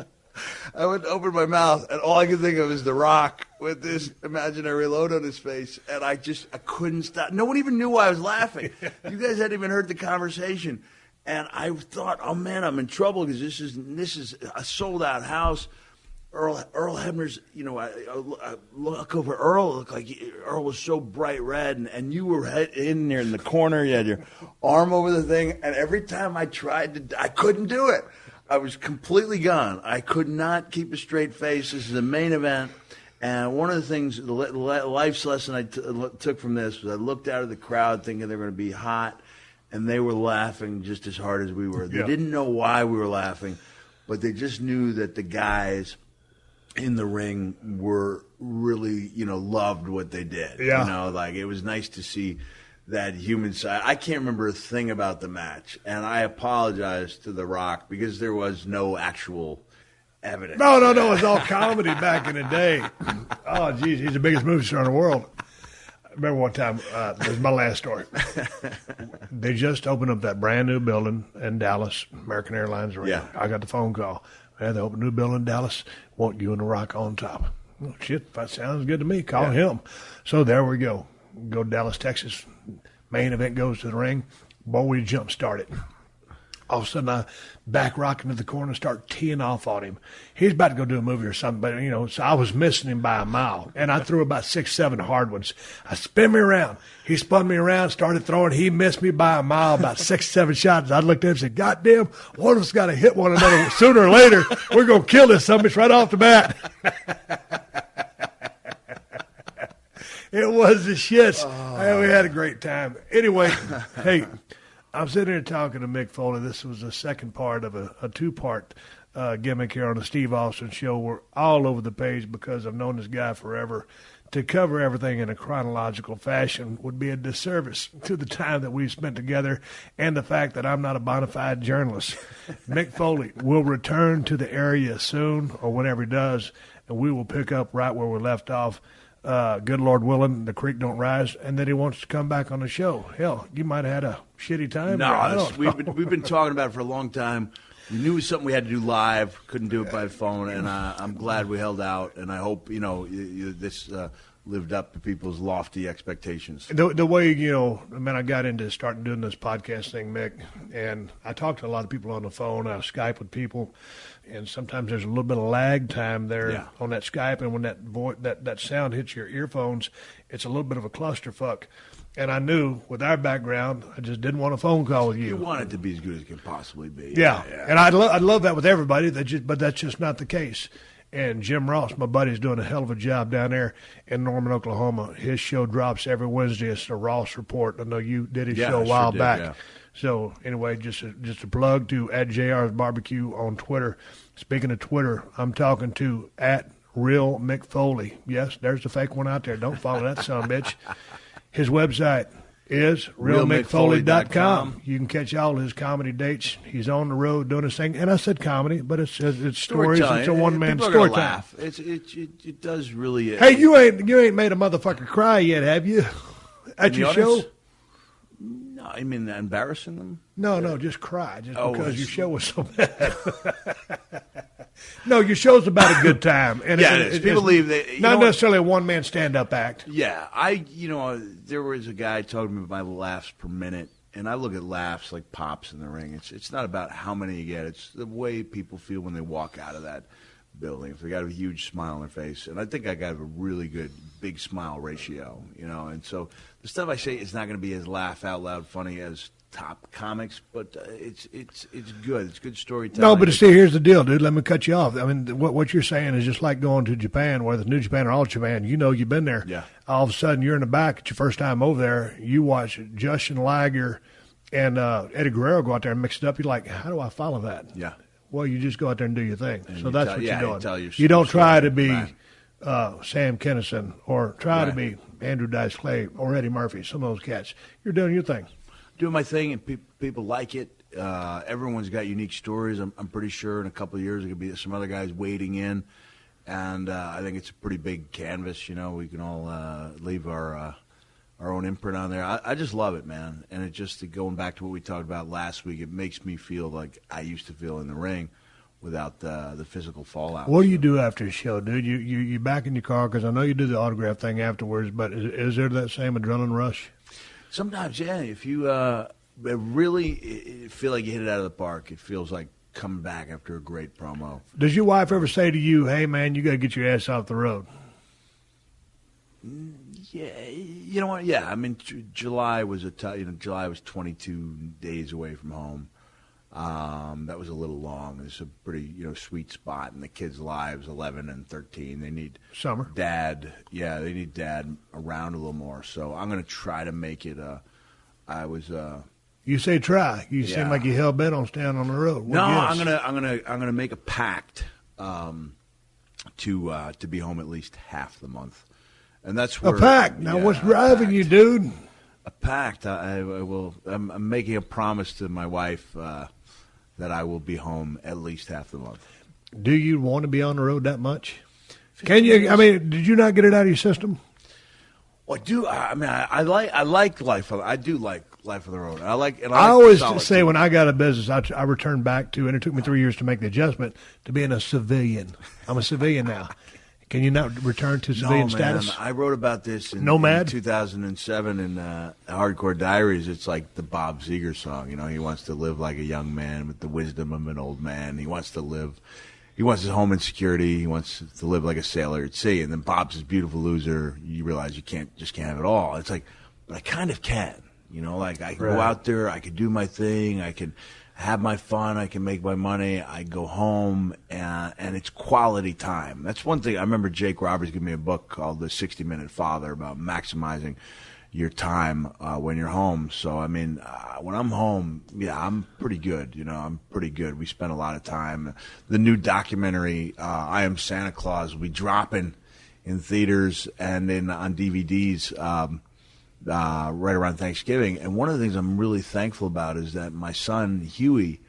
I went to open my mouth, and all I could think of is The Rock with this imaginary load on his face, and I couldn't stop. No one even knew why I was laughing. You guys hadn't even heard the conversation. And I thought, oh, man, I'm in trouble because this is a sold-out house. Earl Hebner's, I look over Earl. It looked like Earl was so bright red, and you were in there in the corner. You had your arm over the thing, and every time I tried I couldn't do it. I was completely gone. I could not keep a straight face. This is the main event. And one of the things, the life's lesson I took from this was I looked out of the crowd thinking they were going to be hot, and they were laughing just as hard as we were. They didn't know why we were laughing, but they just knew that the guys in the ring were really, loved what they did. Yeah. It was nice to see that human side. I can't remember a thing about the match, and I apologize to The Rock because there was no actual evidence. No, it was all comedy back in the day. Oh, geez, he's the biggest movie star in the world. I remember one time, this is my last story. They just opened up that brand new building in Dallas, American Airlines Arena. Yeah. I got the phone call. They opened a new building in Dallas. Want you and The Rock on top. Oh, shit, that sounds good to me. Call him. So there we go. Go to Dallas, Texas. Main event goes to the ring. Boy, we jump started. All of a sudden, I back rock into the corner and start teeing off on him. He's about to go do a movie or something, but, so I was missing him by a mile. And I threw about 6, 7 hard ones. I spin me around. He spun me around, started throwing. He missed me by a mile, about 6, 7 shots. I looked at him and said, God damn, one of us got to hit one another. Sooner or later, we're going to kill this son of a bitch right off the bat. It was the shits. We had a great time. Anyway, hey, I'm sitting here talking to Mick Foley. This was the second part of a two-part gimmick here on the Steve Austin Show. We're all over the page because I've known this guy forever. To cover everything in a chronological fashion would be a disservice to the time that we've spent together and the fact that I'm not a bona fide journalist. Mick Foley will return to the area soon or whenever he does, and we will pick up right where we left off. Good Lord willing, the creek don't rise, and that he wants to come back on the show. Hell, you might have had a shitty time. No, we've been talking about it for a long time. We knew it was something we had to do live, couldn't do it by phone, and I'm glad we held out, and I hope, this lived up to people's lofty expectations. The way, I got into starting doing this podcast thing, Mick, and I talk to a lot of people on the phone. I Skype with people, and sometimes there's a little bit of lag time there on that Skype, and when that sound hits your earphones, it's a little bit of a clusterfuck. And I knew with our background, I just didn't want a phone call with you. You want it to be as good as it can possibly be. Yeah. And I'd love that with everybody, but that's just not the case. And Jim Ross, my buddy's doing a hell of a job down there in Norman, Oklahoma. His show drops every Wednesday. It's the Ross Report. I know you did his show a while back. Yeah. So anyway, just a plug to @JR's Barbecue on Twitter. Speaking of Twitter, I'm talking to @Real Mick Foley. Yes, there's the fake one out there. Don't follow that son of a bitch. His website is realmickfoley.com. You can catch all his comedy dates. He's on the road doing his thing. And I said comedy, but it's stories. It's a one-man story time. It does really. Hey, you ain't made a motherfucker cry yet, have you? At your show? No, I mean embarrassing them? No, just cry. Because your show was so bad. No, your show's about a good time. And it is. People leave. Not necessarily a one-man stand-up act. Yeah. There was a guy talking to me about my laughs per minute, and I look at laughs like pops in the ring. It's not about how many you get. It's the way people feel when they walk out of that building. If they got a huge smile on their face. And I think I got a really good big smile ratio, And so the stuff I say is not going to be as laugh-out-loud funny as top comics, but it's good. It's good storytelling. No, but see, here's the deal, dude. Let me cut you off. I mean, what you're saying is just like going to Japan, whether it's New Japan or All Japan. You've been there. Yeah. All of a sudden, you're in the back. It's your first time over there. You watch Jushin Liger and Eddie Guerrero go out there and mix it up. You're like, how do I follow that? Yeah. Well, you just go out there and do your thing. And so that's what you're doing. You don't try to be Sam Kinison or try to be Andrew Dice Clay or Eddie Murphy, some of those cats. You're doing your thing. Doing my thing, and people like it. Everyone's got unique stories. I'm pretty sure in a couple of years there could be some other guys wading in, and I think it's a pretty big canvas. We can all leave our own imprint on there. I just love it, man. And it just going back to what we talked about last week, it makes me feel like I used to feel in the ring without the physical fallout. What do you do after a show, dude? You back in your car, because I know you do the autograph thing afterwards, but is there that same adrenaline rush? Sometimes, yeah. If you really feel like you hit it out of the park, it feels like coming back after a great promo. Does your wife ever say to you, hey, man, you got to get your ass off the road? Yeah, you know what? Yeah, I mean, July was July was 22 days away from home. That was a little long. It's a pretty, sweet spot in the kids' lives, 11 and 13. They need summer dad. Yeah, they need dad around a little more. So I'm going to try to make it. You say try. You seem like you hell bent on staying on the road. No, I'm gonna make a pact to be home at least half the month, and that's where a pact. Now, what's driving you, dude? A pact. I will. I'm making a promise to my wife that I will be home at least half the month. Do you want to be on the road that much? Can you? I mean, did you not get it out of your system? Well, I do. I mean, I like life. I do like life on the road. I always say when I got a business, I returned back to, and it took me 3 years to make the adjustment to being a civilian. I'm a civilian now. Can you not return to civilian status? I wrote about this in 2007 in Hardcore Diaries. It's like the Bob Ziegler song. He wants to live like a young man with the wisdom of an old man. He wants his home in security. He wants to live like a sailor at sea. And then Bob's this beautiful loser. You realize you can't have it all. It's like, but I kind of can. I can go out there. I can do my thing. I can have my fun. I can make my money. I go home, and it's quality time. That's one thing. I remember Jake Roberts giving me a book called The 60-Minute Father about maximizing your time when you're home. So, I mean, when I'm home, I'm pretty good. I'm pretty good. We spend a lot of time. The new documentary, I Am Santa Claus, will be dropping in theaters and on DVDs right around Thanksgiving. And one of the things I'm really thankful about is that my son, Huey,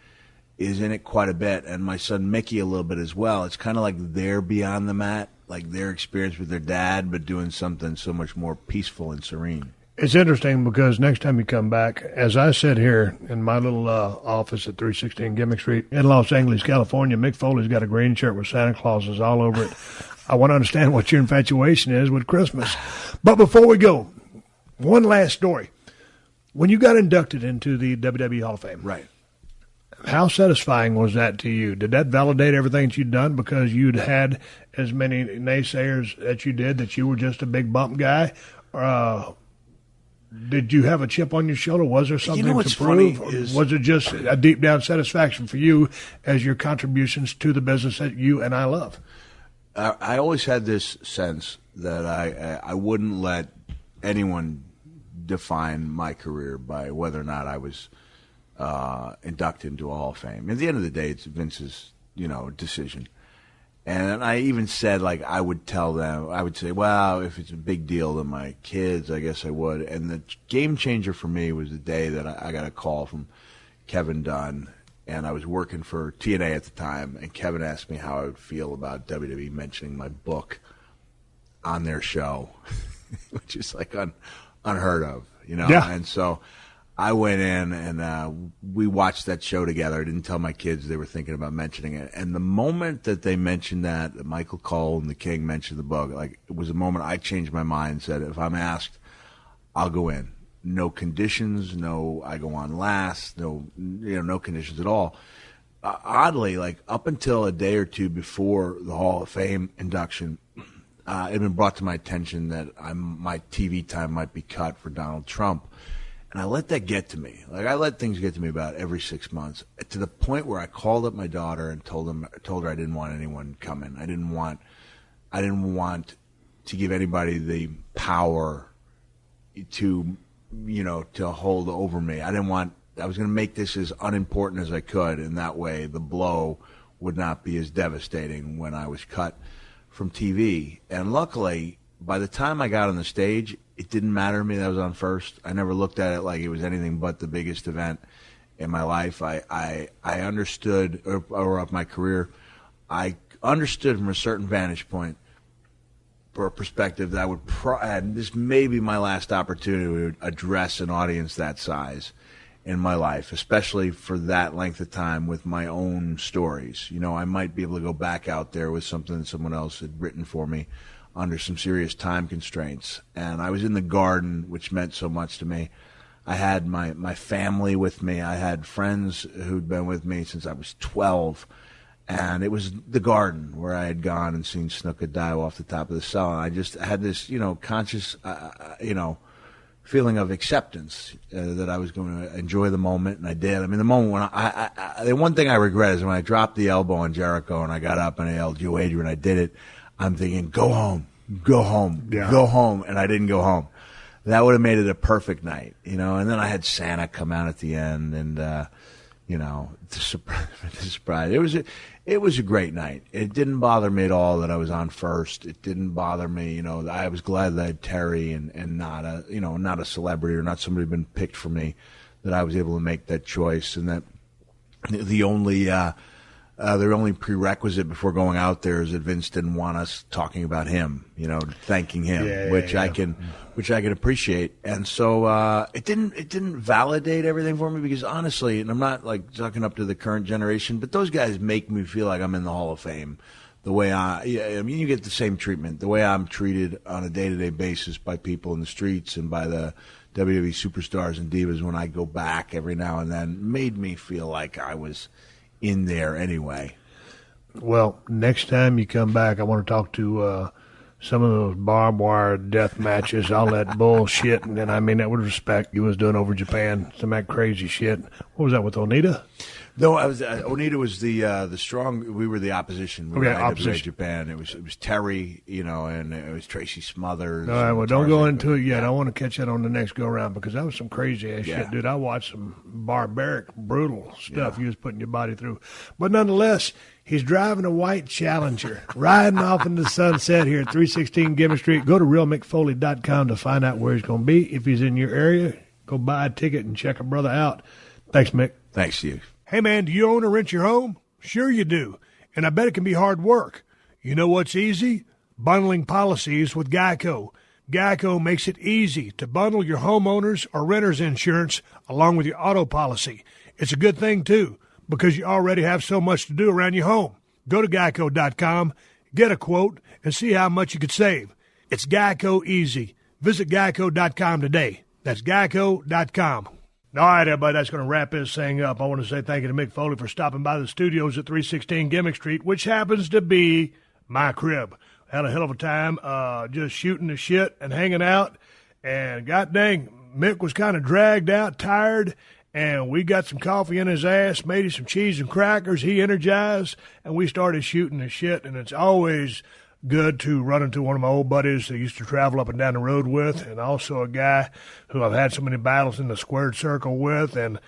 is in it quite a bit, and my son, Mickey, a little bit as well. It's kind of like they're beyond the mat, like their experience with their dad, but doing something so much more peaceful and serene. It's interesting because next time you come back, as I sit here in my little office at 316 Gimmick Street in Los Angeles, California, Mick Foley's got a green shirt with Santa Clauses all over it. I want to understand what your infatuation is with Christmas. But before we go, one last story. When you got inducted into the WWE Hall of Fame, right? How satisfying was that to you? Did that validate everything that you'd done because you'd had as many naysayers that you did that you were just a big bump guy? Did you have a chip on your shoulder? Was there something to prove? Was it just a deep down satisfaction for you as your contributions to the business that you and I love? I always had this sense that I wouldn't let anyone define my career by whether or not I was inducted into a Hall of Fame. At the end of the day, it's Vince's, decision. And I even said, I would tell them, I would say, well, if it's a big deal to my kids, I guess I would. And the game changer for me was the day that I got a call from Kevin Dunn, and I was working for TNA at the time, and Kevin asked me how I would feel about WWE mentioning my book on their show, which is unheard of, Yeah. And so I went in and we watched that show together. I didn't tell my kids they were thinking about mentioning it. And the moment that they mentioned that Michael Cole and the King mentioned the book, it was a moment I changed my mind and said, if I'm asked, I'll go in. No conditions, no I go on last, no conditions at all. Oddly, up until a day or two before the Hall of Fame induction, it had been brought to my attention that my TV time might be cut for Donald Trump. And I let that get to me. I let things get to me about every 6 months, to the point where I called up my daughter and told her I didn't want anyone coming. I didn't want to give anybody the power to hold over me. I was going to make this as unimportant as I could, and that way the blow would not be as devastating when I was cut from TV. And luckily, by the time I got on the stage, it didn't matter to me that I was on first. I never looked at it like it was anything but the biggest event in my life. I understood, or of my career, I understood from a certain vantage point or perspective that I would and this may be my last opportunity to address an audience that size in my life, especially for that length of time with my own stories. I might be able to go back out there with something that someone else had written for me under some serious time constraints. And I was in the Garden, which meant so much to me. I had my family with me. I had friends who'd been with me since I was 12. And it was the Garden where I had gone and seen Snuka dive off the top of the cell. And I just had this, conscious, feeling of acceptance that I was going to enjoy the moment, and I did. I mean, the moment when the one thing I regret is when I dropped the elbow on Jericho and I got up and I yelled, "You Adrian," I did it. I'm thinking, go home, go home, and I didn't go home. That would have made it a perfect night, And then I had Santa come out at the end, and the surprise. It was a great night. It didn't bother me at all that I was on first. It didn't bother me, I was glad that I had Terry and not a celebrity or not somebody who'd been picked for me, that I was able to make that choice, and that the only prerequisite before going out there is that Vince didn't want us talking about him, thanking him, which I can appreciate. And so it didn't validate everything for me, because honestly, and I'm not like talking up to the current generation, but those guys make me feel like I'm in the Hall of Fame. The way you get the same treatment, the way I'm treated on a day-to-day basis by people in the streets and by the WWE superstars and divas when I go back every now and then, made me feel like I was in there anyway. Well, next time you come back, I want to talk to some of those barbed wire death matches, all that bullshit, and then I mean that with respect you was doing over Japan, some of that crazy shit. What was that with Onita? No, I was Onita was the strong. We were the opposition. We were opposition. Japan. It was Terry, and it was Tracy Smothers. All right, well, don't go into it yet. I want to catch that on the next go round, because that was some crazy ass shit, dude. I watched some barbaric, brutal stuff you was putting your body through, but nonetheless, he's driving a white Challenger, riding off in the sunset here at 316 Gimmick Street. Go to realmickfoley.com to find out where he's going to be. If he's in your area, go buy a ticket and check a brother out. Thanks, Mick. Thanks to you. Hey, man, do you own or rent your home? Sure you do, and I bet it can be hard work. You know what's easy? Bundling policies with Geico. Geico makes it easy to bundle your homeowners or renters insurance along with your auto policy. It's a good thing, too, because you already have so much to do around your home. Go to geico.com, get a quote, and see how much you could save. It's Geico easy. Visit geico.com today. That's geico.com. All right, everybody, that's going to wrap this thing up. I want to say thank you to Mick Foley for stopping by the studios at 316 Gimmick Street, which happens to be my crib. Had a hell of a time just shooting the shit and hanging out. And god dang, Mick was kind of dragged out, tired, and we got some coffee in his ass, made him some cheese and crackers. He energized, and we started shooting the shit. And it's always good to run into one of my old buddies that used to travel up and down the road with, and also a guy who I've had so many battles in the squared circle with, and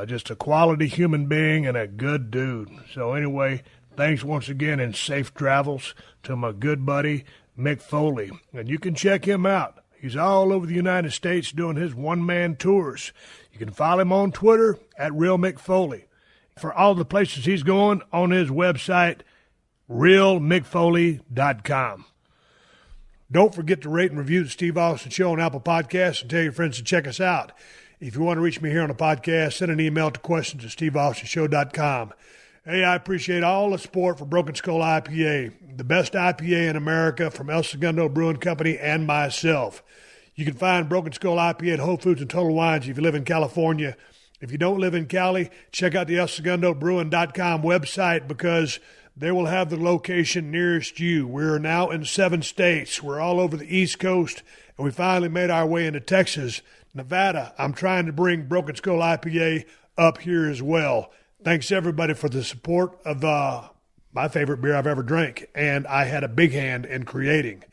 just a quality human being and a good dude. So anyway, thanks once again, and safe travels to my good buddy Mick Foley. And you can check him out. He's all over the United States doing his one-man tours. You can follow him on Twitter at Real Mick Foley. For all the places he's going, on his website, realmickfoley.com. Don't forget to rate and review the Steve Austin Show on Apple Podcasts, and tell your friends to check us out. If you want to reach me here on the podcast, send an email to questions@steveaustinshow.com. Hey, I appreciate all the support for Broken Skull IPA, the best IPA in America, from El Segundo Brewing Company and myself. You can find Broken Skull IPA at Whole Foods and Total Wines if you live in California. If you don't live in Cali, check out the ElSegundoBrewing.com website, because they will have the location nearest you. We're now in 7 states. We're all over the East Coast, and we finally made our way into Texas. Nevada, I'm trying to bring Broken Skull IPA up here as well. Thanks, everybody, for the support of my favorite beer I've ever drank, and I had a big hand in creating.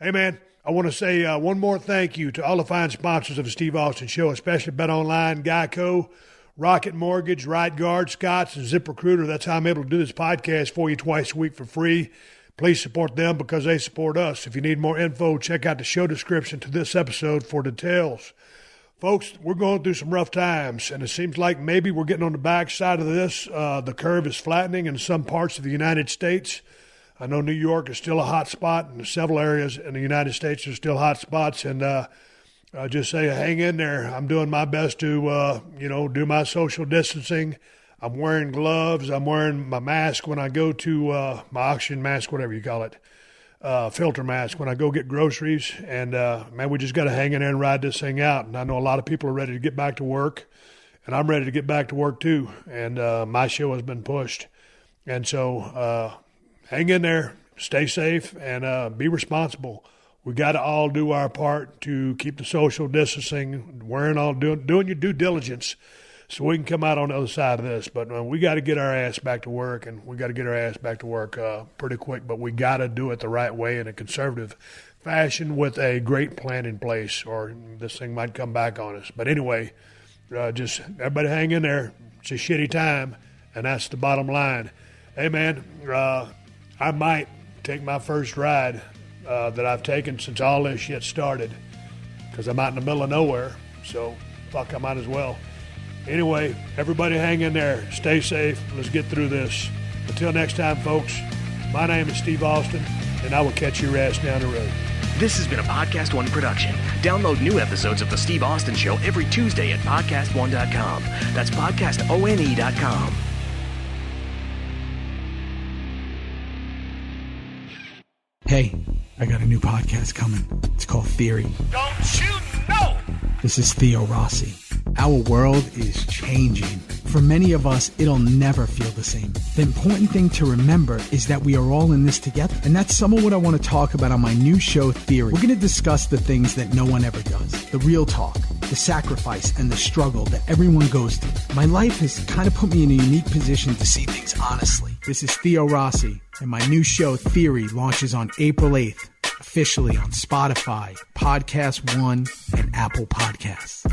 Hey, man, I want to say one more thank you to all the fine sponsors of the Steve Austin Show, especially BetOnline, Geico, Rocket Mortgage, Right Guard, Scott's, and ZipRecruiter. That's how I'm able to do this podcast for you twice a week for free. Please support them because they support us. If you need more info, check out the show description to this episode for details. Folks, we're going through some rough times, and it seems like maybe we're getting on the backside of this. The curve is flattening in some parts of the United States. I know New York is still a hot spot, and several areas in the United States are still hot spots, and just say hang in there. I'm doing my best to, do my social distancing. I'm wearing gloves. I'm wearing my mask when I go to my oxygen mask, whatever you call it. filter mask when I go get groceries. And, man, we just got to hang in there and ride this thing out. And I know a lot of people are ready to get back to work, and I'm ready to get back to work too. And my show has been pushed. And so hang in there, stay safe, and be responsible. We got to all do our part to keep the social distancing, doing your due diligence, so we can come out on the other side of this. But we got to get our ass back to work, and we got to get our ass back to work pretty quick. But we got to do it the right way in a conservative fashion with a great plan in place, or this thing might come back on us. But anyway, just everybody hang in there. It's a shitty time, and that's the bottom line. Hey, man, I might take my first ride that I've taken since all this shit started, because I'm out in the middle of nowhere. So, fuck, I might as well. Anyway, everybody hang in there. Stay safe. Let's get through this. Until next time, folks, my name is Steve Austin, and I will catch your ass down the road. This has been a Podcast One production. Download new episodes of The Steve Austin Show every Tuesday at PodcastOne.com. That's PodcastOne.com. Hey, I got a new podcast coming. It's called Theory. Don't you know? This is Theo Rossi. Our world is changing. For many of us, it'll never feel the same. The important thing to remember is that we are all in this together. And that's some of what I want to talk about on my new show, Theory. We're going to discuss the things that no one ever does. The real talk, the sacrifice, and the struggle that everyone goes through. My life has kind of put me in a unique position to see things honestly. This is Theo Rossi, and my new show, Theory, launches on April 8th, officially on Spotify, Podcast One, and Apple Podcasts.